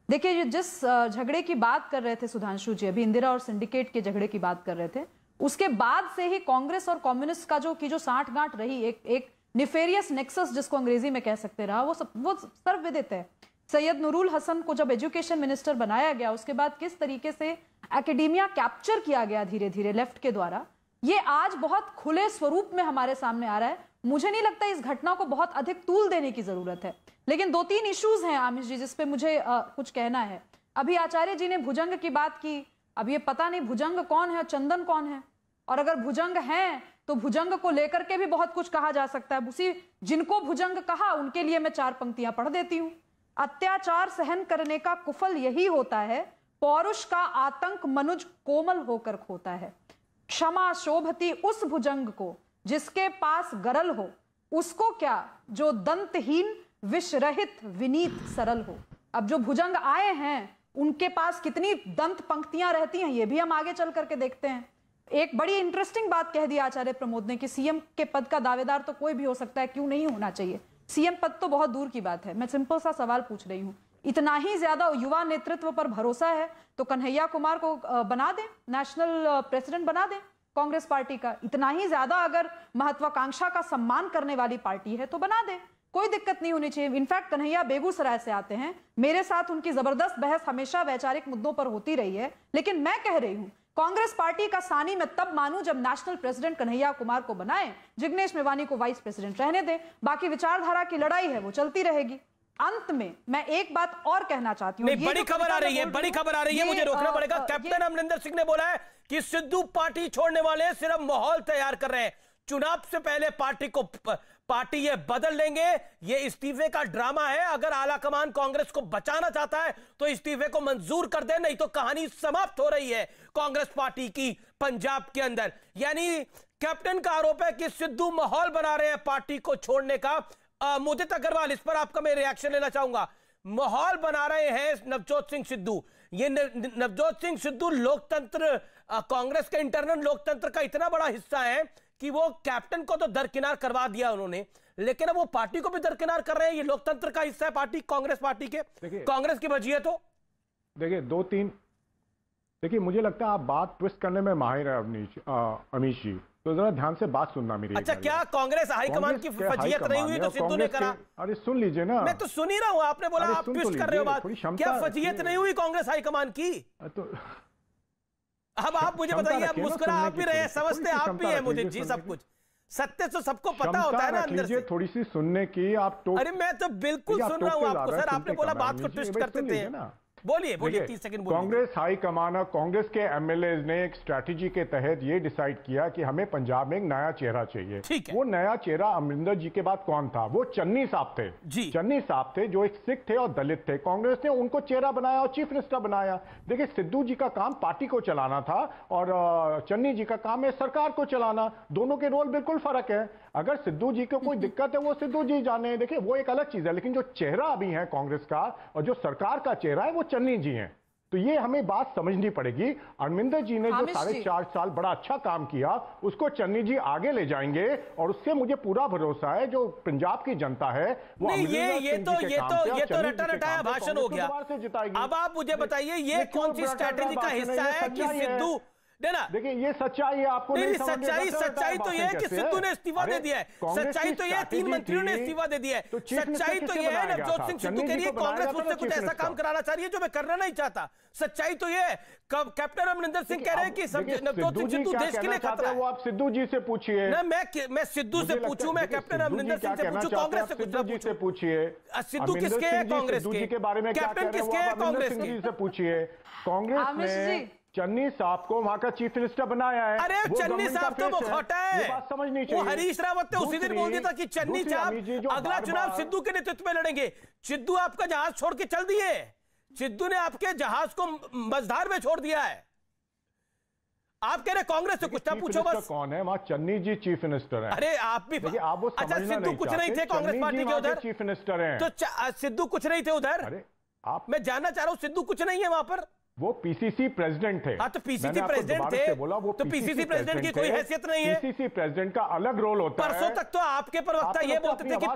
देखिए जिस झगड़े की बात कर रहे थे सुधांशु जी, अभी इंदिरा और सिंडिकेट के झगड़े की बात कर रहे थे, उसके बाद से ही कांग्रेस और कम्युनिस्ट का जो साठगांठ रही, एक निफेरियस नेक्सस जिसको अंग्रेजी में कह सकते रहा, वो सर्वविदित है। सैयद नूरुल हसन को जब एजुकेशन मिनिस्टर बनाया गया, उसके बाद किस तरीके से एकेडेमिया कैप्चर किया गया धीरे धीरे लेफ्ट के द्वारा, ये आज बहुत खुले स्वरूप में हमारे सामने आ रहा है। मुझे नहीं लगता इस घटना को बहुत अधिक तूल देने की जरूरत है। लेकिन 2-3 इश्यूज हैं आमिर जी जिस पे मुझे कुछ कहना है। अभी आचार्य जी ने भुजंग की बात की। अब ये पता नहीं भुजंग कौन है और चंदन कौन है, और अगर भुजंग हैं तो भुजंग को लेकर के भी बहुत कुछ कहा जा सकता है। उसी जिनको भुजंग कहा उनके लिए मैं 4 पंक्तियां पढ़ देती हूं। अत्याचार सहन करने का कुफल यही होता है, पौरुष का आतंक मनुज कोमल होकर खोता है। क्षमा शोभती उस भुजंग को जिसके पास गरल हो, उसको क्या जो दंतहीन विषरहित विनीत सरल हो। अब जो भुजंग आए हैं उनके पास कितनी दंत पंक्तियां रहती हैं, ये भी हम आगे चल करके देखते हैं। एक बड़ी इंटरेस्टिंग बात कह दी आचार्य प्रमोद ने कि सीएम के पद का दावेदार तो कोई भी हो सकता है, क्यों नहीं होना चाहिए। सीएम पद तो बहुत दूर की बात है। मैं सिंपल सा सवाल पूछ रही हूं, इतना ही ज्यादा युवा नेतृत्व पर भरोसा है तो कन्हैया कुमार को बना दें, नेशनल प्रेसिडेंट बना दें कांग्रेस पार्टी का। इतना ही ज्यादा अगर महत्वाकांक्षा का सम्मान करने वाली पार्टी है तो बना दें, कोई दिक्कत नहीं होनी चाहिए। इनफैक्ट कन्हैया बेगूसराय से आते हैं, मेरे साथ उनकी जबरदस्त बहस हमेशा वैचारिक मुद्दों पर होती रही है। लेकिन मैं कह रही हूं कांग्रेस पार्टी का सानी मैं तब मानूं जब नेशनल प्रेसिडेंट कन्हैया कुमार को बनाएं, जिग्नेश मेवानी को वाइस प्रेसिडेंट रहने दें। बाकी विचारधारा की लड़ाई है वो चलती रहेगी। अंत में मैं एक बात और कहना चाहती हूँ। बड़ी खबर आ रही है, बड़ी खबर आ रही है, मुझे रोकना पड़ेगा। कैप्टन अमरिंदर सिंह ने बोला है कि सिद्धू पार्टी छोड़ने वाले सिर्फ माहौल तैयार कर रहे हैं, चुनाव से पहले पार्टी ये बदल लेंगे। ये इस्तीफे का ड्रामा है। अगर आलाकमान कांग्रेस को बचाना चाहता है तो इस्तीफे को मंजूर कर दे, नहीं तो कहानी समाप्त हो रही है कांग्रेस पार्टी की पंजाब के अंदर। यानी कैप्टन का आरोप है कि सिद्धू माहौल बना रहे हैं पार्टी को छोड़ने का। मुदित अग्रवाल, इस पर आपका मैं रिएक्शन लेना चाहूंगा। माहौल बना रहे हैं नवजोत सिंह सिद्धू। ये नवजोत सिंह सिद्धू लोकतंत्र, कांग्रेस के इंटरनल लोकतंत्र का इतना बड़ा हिस्सा है कि वो कैप्टन को तो दरकिनार करवा दिया उन्होंने, लेकिन अब वो पार्टी को भी दरकिनार कर रहे हैं। ये लोकतंत्र का हिस्सा है पार्टी, कांग्रेस पार्टी के। कांग्रेस की वजह तो देखिए 2-3, देखिए मुझे लगता है आप बात ट्विस्ट करने में माहिर है अमीश जी, तो जरा ध्यान से बात सुनना मेरी। अच्छा, क्या कांग्रेस हाईकमान की फजीयत नहीं हुई तो सिद्धू ने करा? अरे सुन लीजिए ना, मैं तो सुन ही रहा हूं। आपने बोला आप ट्विस्ट कर रहे हो बात। क्या फजीयत नहीं हुई कांग्रेस हाईकमान की? तो अब आप मुझे बताइए, आप मुस्कुरा आप भी रहे, समझते आप भी हैं मुझे जी सब कुछ। सत्य तो सबको पता होता है ना अंदर से। थोड़ी सी सुनने की आप तो। अरे मैं तो बिल्कुल सुन रहा हूं आपको सर। आपने बोला बात को ट्विस्ट करते थे। बोलिए 30 सेकंड बोलिए। कांग्रेस हाईकमान और कांग्रेस के एमएलए ने एक स्ट्रैटेजी के तहत ये डिसाइड किया कि हमें पंजाब में एक नया चेहरा चाहिए। वो नया चेहरा अमरिंदर जी के बाद कौन था? वो चन्नी साहब थे जी। चन्नी साहब थे जो एक सिख थे और दलित थे। कांग्रेस ने उनको चेहरा बनाया और चीफ मिनिस्टर बनाया। देखिए सिद्धू जी का काम पार्टी को चलाना था और चन्नी जी का काम है सरकार को चलाना। दोनों के रोल बिल्कुल फर्क है। अगर सिद्धू जी को कोई दिक्कत है वो सिद्धू जी जाने, देखिए वो एक अलग चीज है। लेकिन जो चेहरा अभी है कांग्रेस का और जो सरकार का चेहरा है वो चन्नी जी हैं। तो ये हमें बात समझनी पड़ेगी। अमरिंदर जी ने जो 4.5 साल बड़ा अच्छा काम किया उसको चन्नी जी आगे ले जाएंगे और उससे मुझे पूरा भरोसा है जो पंजाब की जनता है वो ये तो रटा रटाया भाषण हो गया। अब आप मुझे बताइए ये कौन सी स्ट्रैटेजी का हिस्सा है कि देना। देखिए ये सच्चाई है, आपको नहीं सच्चाई तो ये है कि सिद्धू ने इस्तीफा दे दिया है। सच्चाई तो ये है 3 मंत्रियों ने इस्तीफा दे दिया है। सच्चाई तो ये है नवजोत सिंह सिद्धू के लिए कांग्रेस मुझसे कुछ ऐसा काम कराना चाह रही है जो मैं करना नहीं चाहता। सच्चाई तो ये है कैप्टन अमरिंदर सिंह कह रहे हैं कि नवजोत सिंह सिद्धू देश के लिए खतरा है। वो आप सिद्धू जी से पूछिए ना, मैं सिद्धू से पूछूं, मैं कैप्टन अमरिंदर सिंह से पूछूं, कांग्रेस से कुछ ना पूछूं। पूछिए सिद्धू किसके है कांग्रेस के बारे में, कैप्टन किसके है कांग्रेस के, से पूछिए। कांग्रेस ने चन्नी साहब को वहां का चीफ मिनिस्टर बनाया है। अरे चन्नी साहब तो मुखौटा है, ये बात समझनी चाहिए। वो हरीश रावत ने उसी दिन बोल दिया था कि चन्नी साहब अगला चुनाव सिद्धू के नेतृत्व में लड़ेंगे। सिद्धू आपका जहाज छोड़ के चल दिए, सिद्धू ने आपके जहाज को मझधार में छोड़ दिया है। आप कह रहे कांग्रेस से कुछ ना पूछो बस। कौन है वहां? चन्नी जी चीफ मिनिस्टर हैं। अरे आप भी आप वो अच्छा, सिद्धू कुछ नहीं थे कांग्रेस पार्टी के उधर, चीफ मिनिस्टर हैं तो सिद्धू कुछ नहीं थे उधर। अरे आप, मैं जानना चाह रहा हूं सिद्धू कुछ नहीं है वहां पर। वो पीसीसी प्रेसिडेंट थे। हाँ तो पीसीसी प्रेसिडेंट थे, बोला वो तो पीसीसी प्रेसिडेंट की कोई हैसियत नहीं है। पीसीसी प्रेसिडेंट का अलग रोल होता है। परसों तक तो आपके प्रवक्ता ये बोलते थे कि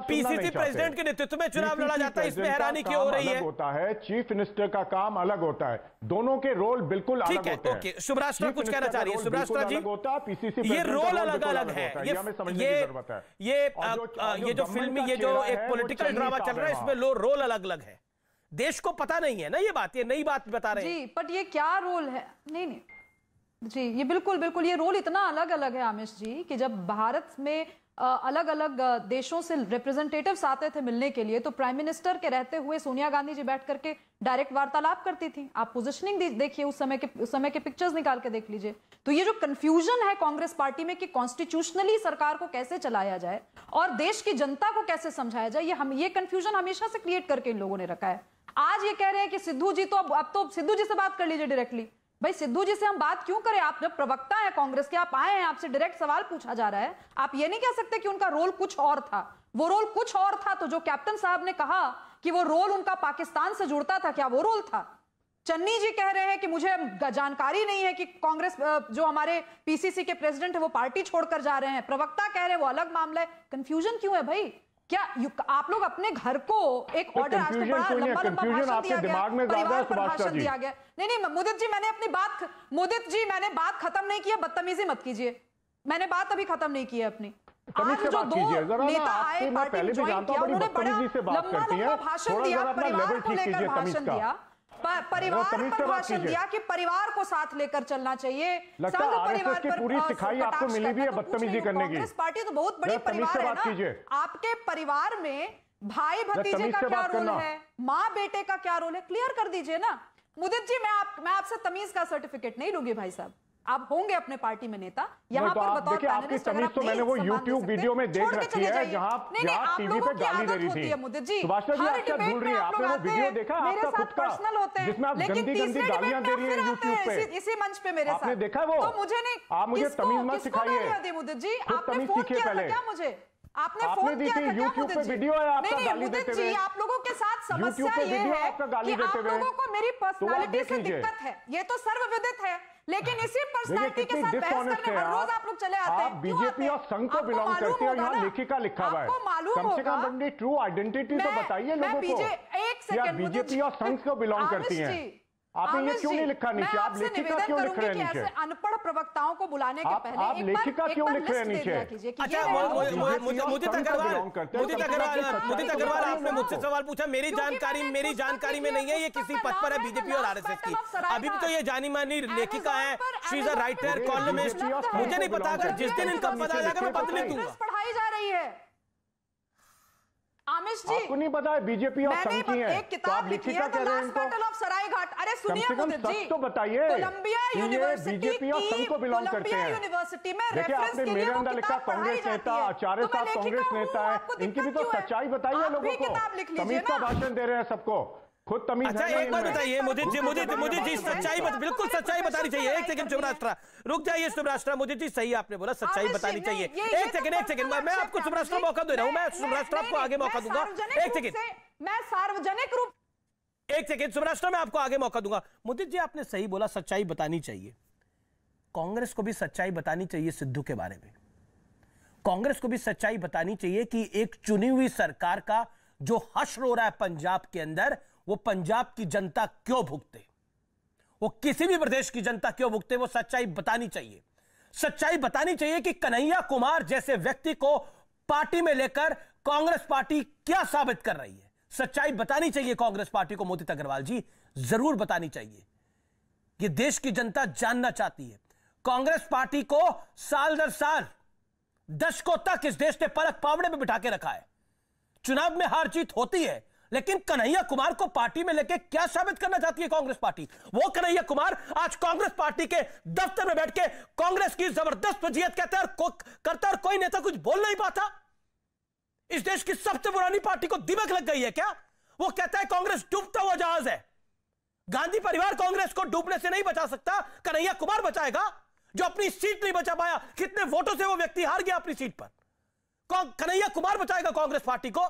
पीसीसी प्रेसिडेंट के नेतृत्व में चुनाव लड़ा जाता है, इसमें हैरानी क्यों हो रही है? होता है चीफ मिनिस्टर का काम अलग होता है, दोनों के रोल बिल्कुल अलग होते हैं। ओके, शुभराष्ट्र कुछ कहना चाह रही है। शुभराष्ट्र जी, पीसीसी ये रोल अलग अलग है, ये जो फिल्मी, ये जो एक पॉलिटिकल ड्रामा चल रहा है, इसमें रोल अलग अलग है। देश को पता नहीं है ना ये बात, ये नई बात बता रहे हैं जी। बट ये क्या रोल है? नहीं जी, ये बिल्कुल ये रोल इतना अलग अलग है आमिश जी कि जब भारत में अलग अलग देशों से रिप्रेजेंटेटिव्स आते थे मिलने के लिए, तो प्राइम मिनिस्टर के रहते हुए सोनिया गांधी जी बैठ करके डायरेक्ट वार्तालाप करती थी। आप पोजीशनिंग देखिए, उस समय के पिक्चर्स निकाल के देख लीजिए। तो ये जो कंफ्यूजन है कांग्रेस पार्टी में कि कॉन्स्टिट्यूशनली सरकार को कैसे चलाया जाए और देश की जनता को कैसे समझाया जाए, ये कंफ्यूजन हमेशा से क्रिएट करके इन लोगों ने रखा है। आज ये कह रहे हैं कि सिद्धू जी, तो अब तो सिद्धू जी से बात कर लीजिए डायरेक्टली। भाई सिद्धू जी से हम बात क्यों करें? आप जब प्रवक्ता हैं कांग्रेस के, आप आए हैं, आपसे डायरेक्ट सवाल पूछा जा रहा है। आप ये नहीं कह सकते कि उनका रोल कुछ और था। वो रोल कुछ और था तो जो कैप्टन साहब ने कहा कि वो रोल उनका पाकिस्तान से जुड़ता था, क्या वो रोल था? चन्नी जी कह रहे हैं कि मुझे जानकारी नहीं है कि कांग्रेस जो हमारे पीसीसी के प्रेसिडेंट है वो पार्टी छोड़कर जा रहे हैं। प्रवक्ता कह रहे हैं वो अलग मामला है। कंफ्यूजन क्यों है भाई? क्या आप लोग अपने घर को एक ऑर्डर, आज तो बड़ा लंबा भाषण दिया गया, परिवार पर भाषण दिया गया। नहीं मुदित जी, मैंने बात खत्म नहीं की है, बदतमीजी मत कीजिए। मैंने बात अभी खत्म नहीं की है अपनी। आज जो दो नेता आए पार्टी में ज्वाइन किया, उन्होंने बड़ा लंबा भाषण दिया, परिवार को लेकर भाषण दिया, परिवार पर भाषण दिया कि परिवार को साथ लेकर चलना चाहिए। लगता है आरएसएस की पूरी सिखाई आपको मिली भी है बदतमीजी करने की। कांग्रेस पार्टी तो बहुत बड़ी परिवार है ना। आपके परिवार में भाई भतीजे का क्या रोल है, माँ बेटे का क्या रोल है, क्लियर कर दीजिए ना। मुदित जी, मैं आपसे तमीज का सर्टिफिकेट नहीं लूंगी भाई साहब। आप होंगे अपने पार्टी में नेता, यहाँ पर बताओ आपकी तमीज तो मैंने वो यूट्यूब वीडियो में देख रखी है जहाँ टीवी पे गाली दे रही थी। मुदित जी, सुभाष जी आप क्या भूल रही है? आपने वो वीडियो देखा आपका खुद का जिसमें आप गंदी गालियां दे रही है यूट्यूब पे, इसी मंच पे मेरे साथ? आपने देखा वो? तो मुझे नहीं, आप मुझे तमीज मत सिखाइए मुदित जी। आपने फोन किया था क्या मुझे? आपने फोन किया था क्या यूट्यूब पे वीडियो है आपका गाली देते हुए? आप लोगों के साथ समस्या ये है कि आप लोगों को मेरी पर्सनालिटी से दिक्कत है, ये तो सर्वविदित है। लेकिन इसी पर्सनालिटी के साथ बहस करने हर रोज आप लोग चले आते हैं। आप बीजेपी और संघ को बिलोंग करते हैं, यहाँ लेखिका लिखा हुआ है। कम से कम अपनी ट्रू आइडेंटिटी तो बताइए लोगों को। एक सेकंड, बीजेपी और संघ को बिलोंग करती हैं। आपने ये क्यों नहीं लिखा नीचे? आप लेखिका क्यों लिख रहे हैं नीचे? अनपढ़ प्रवक्ताओं को बुलाने के पहले आप लेखिका क्यों लिख रहे हैं नीचे? अच्छा, मुदित अग्रवाल, आपने मुझसे सवाल पूछा, मेरी जानकारी में नहीं है ये किसी पद पर है बीजेपी और आरएसएस की। अभी भी तो ये जानी मानी लेखिका है, she is a writer, columnist. मुझे नहीं पता, अगर जिस दिन इनका पद आ जाएगा मैं पद लिख दूंगा। पढ़ाई जा रही है आमिश जी, आपको नहीं पता है बीजेपी और संघ की है? एक किताब लिखी है the last battle of Saraighat. अरे सुनिए मुदित जी, तो बताइए, कोलंबिया यूनिवर्सिटी बीजेपी और संघ को बिलोंग करते हैं। यूनिवर्सिटी में देखिए आपने मेरे अंदर लिखा कांग्रेस नेता, आचार्य साहब कांग्रेस नेता है, इनकी भी तो सच्चाई बताइए लोगों को। तमीज का भाषण दे रहे हैं सबको, खुद तमीज। अच्छा एक बात बताइए मुदित जी, सच्चाई बिल्कुल सच्चाई बतानी चाहिए। एक सेकंड शुभराष्ट्र, रुक जाइए शुभराष्ट्र। मुदित जी सही आपने बोला, सच्चाई बतानी चाहिए। एक सेकंड, मैं आपको शुभराष्ट्र मौका दे रहा हूं, मैं शुभराष्ट्र आपको आगे मौका दूंगा। एक सेकंड, मैं सार्वजनिक रूप, एक सेकंड शुभराष्ट्र, मैं आपको आगे मौका दूंगा। मुदित जी आपने सही बोला, सच्चाई बतानी चाहिए। कांग्रेस को भी सच्चाई बतानी चाहिए सिद्धू के बारे में। कांग्रेस को भी सच्चाई बतानी चाहिए कि एक चुनी हुई सरकार का जो हश्र हो रहा है पंजाब के अंदर, वो पंजाब की जनता क्यों भुगते। वो किसी भी प्रदेश की जनता क्यों भुगते, वो सच्चाई बतानी चाहिए। सच्चाई बतानी चाहिए कि कन्हैया कुमार जैसे व्यक्ति को पार्टी में लेकर कांग्रेस पार्टी क्या साबित कर रही है। सच्चाई बतानी चाहिए कांग्रेस पार्टी को। मोदित अग्रवाल जी जरूर बतानी चाहिए। ये देश की जनता जानना चाहती है। कांग्रेस पार्टी को साल दर साल दशकों तक इस देश ने पलक पावड़े में बिठा के रखा है। चुनाव में हार जीत होती है, लेकिन कन्हैया कुमार को पार्टी में लेके क्या साबित करना चाहती है कांग्रेस पार्टी? वो कन्हैया कुमार आज कांग्रेस पार्टी के दफ्तर में बैठ के कांग्रेस की जबरदस्त वजीयत करता है और कोई नेता कुछ बोल नहीं पाता। इस देश की सबसे पुरानी पार्टी को दिमक लग गई है क्या? वो कहता है कांग्रेस डूबता हुआ जहाज है। गांधी परिवार कांग्रेस को डूबने से नहीं बचा सकता, कन्हैया कुमार बचाएगा जो अपनी सीट नहीं बचा पाया। कितने वोटों से वो व्यक्ति हार गया अपनी सीट पर। कन्हैया कुमार बचाएगा कांग्रेस पार्टी को।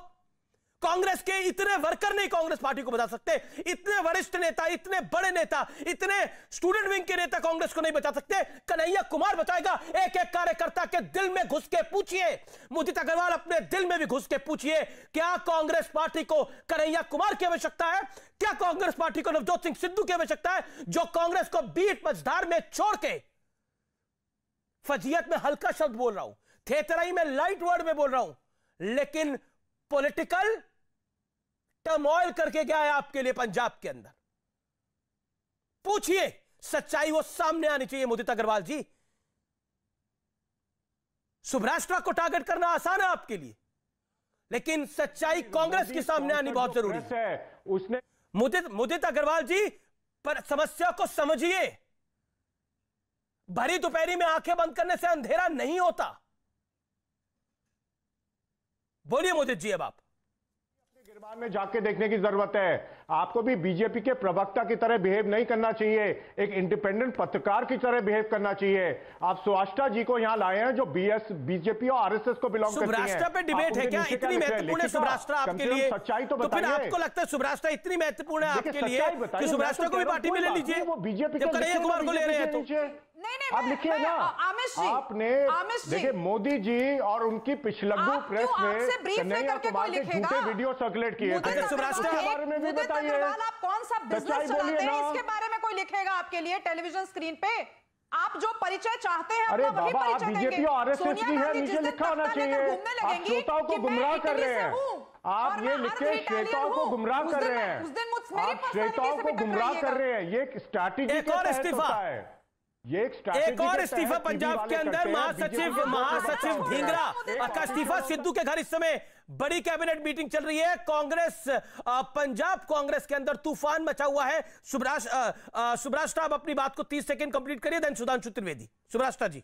कांग्रेस के इतने वर्कर नहीं कांग्रेस पार्टी को बचा सकते। इतने वरिष्ठ नेता, इतने बड़े नेता, इतने स्टूडेंट विंग के नेता कांग्रेस को नहीं बचा सकते। कन्हैया कुमार बचाएगा। एक एक कार्यकर्ता के दिल में घुस के पूछिए, मोदित अग्रवाल अपने दिल में भी घुस के पूछिए, क्या कांग्रेस पार्टी को कन्हैया कुमार की आवश्यकता है? क्या कांग्रेस पार्टी को नवजोत सिंह सिद्धू की आवश्यकता है, जो कांग्रेस को बीट मझधार में छोड़ के, फजीयत में हल्का शब्द बोल रहा हूं, थेतराई में लाइट वर्ड में बोल रहा हूं, लेकिन पॉलिटिकल टर्मोइल करके गया है आपके लिए पंजाब के अंदर। पूछिए, सच्चाई वो सामने आनी चाहिए। मोदित अग्रवाल जी, सुभराष्ट्र को टारगेट करना आसान है आपके लिए, लेकिन सच्चाई कांग्रेस के सामने आनी बहुत जरूरी है। उसने मोदित अग्रवाल जी, पर समस्या को समझिए। भरी दोपहरी में आंखें बंद करने से अंधेरा नहीं होता। बोलिए मोदित जी, अब आप। गिरबान में जाके देखने की जरूरत है। आपको भी बीजेपी के प्रवक्ता की तरह बिहेव नहीं करना चाहिए, एक इंडिपेंडेंट पत्रकार की तरह बिहेव करना चाहिए। आप सुभाष जी को यहां लाए हैं जो बीजेपी और आरएसएस को बिलोंग करती हैं। सुभाष पे डिबेट है क्या? इतनी महत्वपूर्ण है सुभाष आपके लिए? सच्चाई तो फिर आपको लगता है सुभाष इतनी महत्वपूर्ण है आपके लिए कि सुभाष को भी पार्टी में ले लीजिए? वो बीजेपी जब कन्हैया कुमार को ले रहे हैं तो नहीं, आप लिखिए ना। आपने देखिए, मोदी जी और उनकी पिछलग्गू प्रेस में कन्हैया कुमार के झूठे वीडियो सर्कुलेट किए थे। सुभाष के बारे में भी बताइए। आप कौन सा बिजनेस चलाते हैं, इसके बारे में कोई लिखेगा आपके लिए टेलीविजन स्क्रीन पे? आप जो परिचय चाहते हैं, अरे बाबा, आप बीजेपी और आरएसएस की है, नीचे लिखा होना चाहिए। आप श्रोताओं को गुमराह कर रहे हैं। आप ये लिख के श्रोताओं को गुमराह कर रहे हैं। आप श्रोताओं को गुमराह कर रहे हैं। ये एक स्ट्रैटेजी के तहत होता है। ये एक और इस्तीफा पंजाब के अंदर महासचिव ढींगरा का इस्तीफा। सिद्धू के घर इस समय बड़ी कैबिनेट मीटिंग चल रही है। कांग्रेस, पंजाब कांग्रेस के अंदर तूफान मचा हुआ है। सुभराष्ट्र, आप अपनी बात को 30 सेकंड कंप्लीट करिए, देन सुधांशु त्रिवेदी। सुभराष्ट्र जी,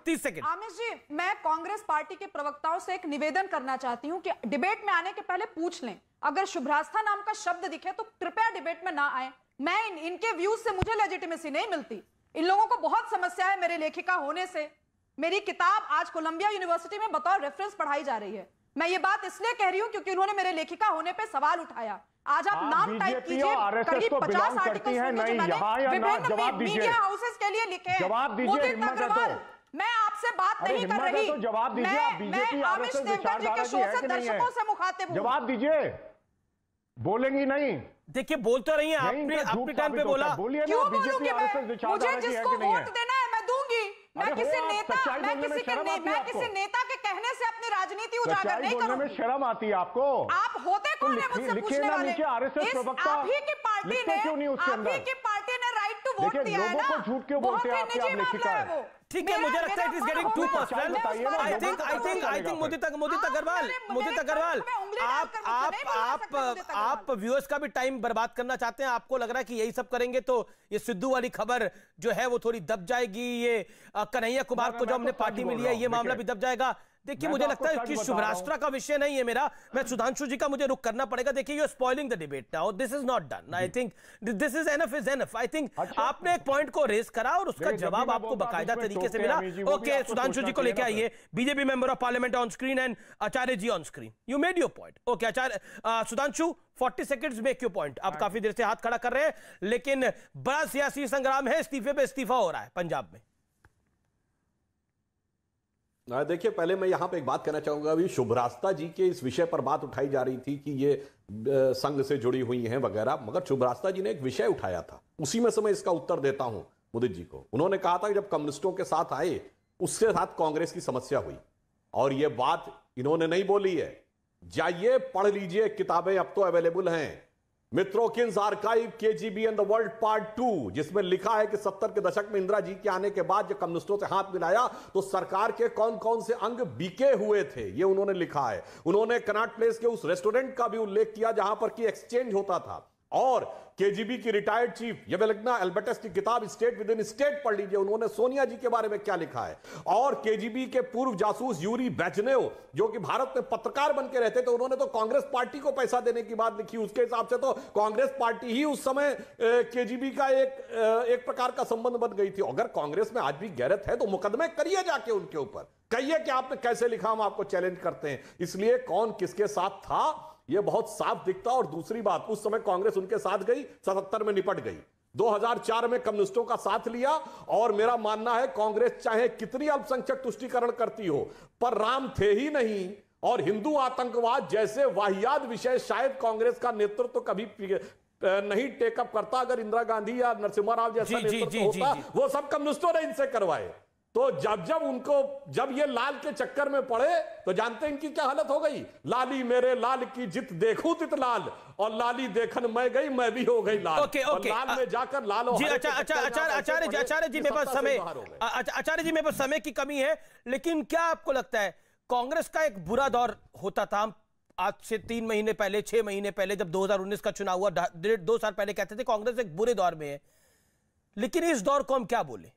30 सेकंड। आमिश जी, मैं कांग्रेस पार्टी के प्रवक्ताओं से एक निवेदन करना चाहती हूं कि डिबेट में आने के पहले पूछ लें। अगर शुभ्रास्था नाम का शब्द दिखे तो कृपया डिबेट में ना आए। मैं इनके व्यूज से मुझे लेजिटिमेसी नहीं मिलती। इन लोगों को बहुत समस्या है मेरे लेखिका होने से। मेरी किताब आज कोलंबिया यूनिवर्सिटी में बतौर रेफरेंस पढ़ाई जा रही है। मैं ये बात इसलिए कह रही हूं क्योंकि उन्होंने मेरे लेखिका होने पे सवाल उठाया। आज आप नाम टाइप कीजिए, करीब 50 आर्टिकल्स विभिन्न मीडिया हाउसेस के लिए लिखे। मोदित अग्रवाल, मैं आपसे बात नहीं कर रही। तो जवाब दीजिए। आप बीजेपी आमिश देवकर जी के शो से दर्शकों से मुखातिब हूं। जवाब दीजिए। बोलेंगी नहीं? देखिए, बोल तो रही हैं आपने, अपने टाइम पे बोला। क्यों बोलूं कि मुझे जिसको वोट देना है मैं दूंगी। मैं किसी नेता के कहने से अपनी राजनीति उजागर नहीं करूंगी। शर्म आती है आपको? आप होते कौन है मुझसे पूछने वाले? आप ही की पार्टी ने राइट टू वोट दिया है ना। झूठ क्यों बोलते हैं? निजी मामला है वो। ठीक है, मुझे लगता है it is getting too personal. I think Modit Agarwal, आप व्यूअर्स का भी टाइम बर्बाद करना चाहते हैं। आपको लग रहा है कि यही सब करेंगे तो ये सिद्धू वाली खबर जो है वो थोड़ी दब जाएगी। ये कन्हैया कुमार को जो हमने पार्टी में लिया, ये मामला भी दब जाएगा। देखिए, मुझे लगता है कि शुभराष्ट्र का विषय नहीं है मेरा। मैं सुधांशु जी का मुझे रुक करना पड़ेगा। देखिए, you are spoiling the debate now. This is not done. I think this is enough. I think आपने एक पॉइंट को रेज करा और उसका जवाब आपको बाकायदा तरीके से मिला। ओके, सुधांशु जी को लेके आइए। BJP member of parliament on screen and Acharya ji on screen. You made your point. Okay Acharya, Sudhanshu 40 seconds make your point. आप काफी देर से हाथ खड़ा कर रहे हैं, लेकिन बड़ा सियासी संग्राम है। इस्तीफे पे इस्तीफा हो रहा है पंजाब में। देखिए, पहले मैं यहां पे एक बात कहना चाहूंगा। अभी शुभरास्ता जी के इस विषय पर बात उठाई जा रही थी कि ये संघ से जुड़ी हुई हैं वगैरह, मगर शुभरास्ता जी ने एक विषय उठाया था, उसी में से मैं इसका उत्तर देता हूं मोदी जी को। उन्होंने कहा था कि जब कम्युनिस्टों के साथ आए, उसके साथ कांग्रेस की समस्या हुई, और यह बात इन्होंने नहीं बोली है। जाइए पढ़ लीजिए, किताबें अब तो अवेलेबल हैं, Mitrokhin's archive KGB and the world part 2, जिसमें लिखा है कि 70 के दशक में इंदिरा जी के आने के बाद जब कम्युनिस्टों से हाथ मिलाया तो सरकार के कौन कौन से अंग बिके हुए थे, ये उन्होंने लिखा है। उन्होंने कनॉट प्लेस के उस रेस्टोरेंट का भी उल्लेख किया जहां पर कि एक्सचेंज होता था, और केजीबी की रिटायर्ड चीफ येलेना एल्बर्टस की किताब स्टेट विद इन स्टेट पढ़ लीजिए, उन्होंने सोनिया जी के बारे में क्या लिखा है। और केजीबी के पूर्व जासूस यूरी बेजनेव, जो कि भारत में पत्रकार बन के रहते थे, उन्होंने तो कांग्रेस पार्टी को पैसा देने की बात लिखी। उसके हिसाब से तो कांग्रेस पार्टी ही उस समय केजीबी का एक प्रकार का संबंध बन गई थी। अगर कांग्रेस में आज भी गैरत है तो मुकदमे करिए जाके उनके ऊपर, कहिए कि आपने कैसे लिखा, हम आपको चैलेंज करते हैं। इसलिए कौन किसके साथ था यह बहुत साफ दिखता। और दूसरी बात, उस समय कांग्रेस उनके साथ गई, 77 में निपट गई, 2004 में कम्युनिस्टों का साथ लिया। और मेरा मानना है कांग्रेस चाहे कितनी अल्पसंख्यक तुष्टीकरण करती हो, पर राम थे ही नहीं, और हिंदू आतंकवाद जैसे वाहियात विषय शायद कांग्रेस का नेतृत्व कभी नहीं टेकअप करता। अगर इंदिरा गांधी या नरसिम्हा राव जैसा नेतृत्व होता, वो सब कम्युनिस्टों ने इनसे करवाए। तो जब ये लाल के चक्कर में पड़े तो जानते हैं इनकी क्या हालत हो गई। लाली मेरे लाल की जित देखूं तित लाल, और लाली देखन मैं गई, मैं भी हो गई लाल। ओके, और लाल में जाकर लाल हो। आचार्य जी, मेरे पास समय की कमी है, लेकिन क्या आपको लगता है कांग्रेस का एक बुरा दौर होता था? आज से 3 महीने पहले, 6 महीने पहले, जब 2019 का चुनाव हुआ, 2 साल पहले कहते थे कांग्रेस एक बुरे दौर में है, लेकिन इस दौर को हम क्या बोले,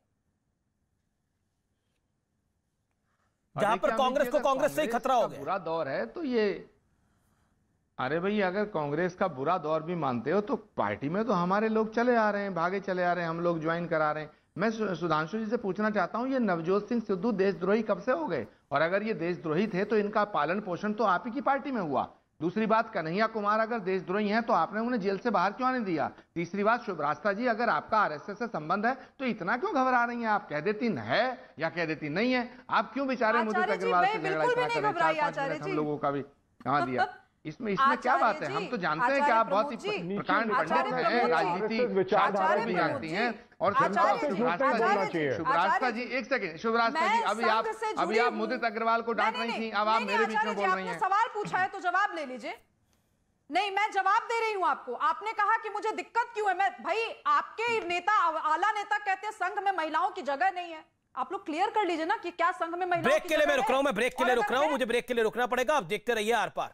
जहां पर कांग्रेस को कांग्रेस से ही खतरा हो गया? बुरा दौर है तो ये, अरे भाई, अगर कांग्रेस का बुरा दौर भी मानते हो तो पार्टी में तो हमारे लोग चले आ रहे हैं, भागे चले आ रहे हैं, हम लोग ज्वाइन करा रहे हैं। मैं सुधांशु जी से पूछना चाहता हूं, ये नवजोत सिंह सिद्धू देशद्रोही कब से हो गए? और अगर ये देशद्रोही थे तो इनका पालन पोषण तो आप ही की पार्टी में हुआ। दूसरी बात, कन्हैया कुमार अगर देशद्रोही हैं तो आपने उन्हें जेल से बाहर क्यों आने दिया? तीसरी बात, शुभरास्ता जी, अगर आपका आरएसएस से संबंध है तो इतना क्यों घबरा रही हैं आप? कह देती है या कह देती नहीं है, आप क्यों बेचारे मुदित अग्रवाल से झगड़ा इतना करें? 4-5 मिनट हम लोगों का भी कहाँ दिया? इसमें क्या बात है? हम तो जानते हैं कि आप बहुत ही प्रकांड पंडित हैं, राजनीति छात्र भी जानती हैं। और शुभरास्ता जी, एक सेकंड, शुभरास्ता जी, अभी आप मुदित अग्रवाल को डांट रही थी, अब आप मेरे बीच में बोल रही हैं। सवाल पूछा है तो जवाब ले लीजिए। नहीं, मैं जवाब दे रही हूं आपको। आपने कहा कि मुझे दिक्कत क्यों है। मैं भाई, आपके नेता, आला नेता कहते हैं संघ में महिलाओं की जगह नहीं है। आप लोग क्लियर कर लीजिए ना कि क्या संघ में महिलाओं की जगह है। ब्रेक के लिए मैं रुक रहा हूं, मुझे ब्रेक के लिए रुकना पड़ेगा। आप देखते रहिए आर पार।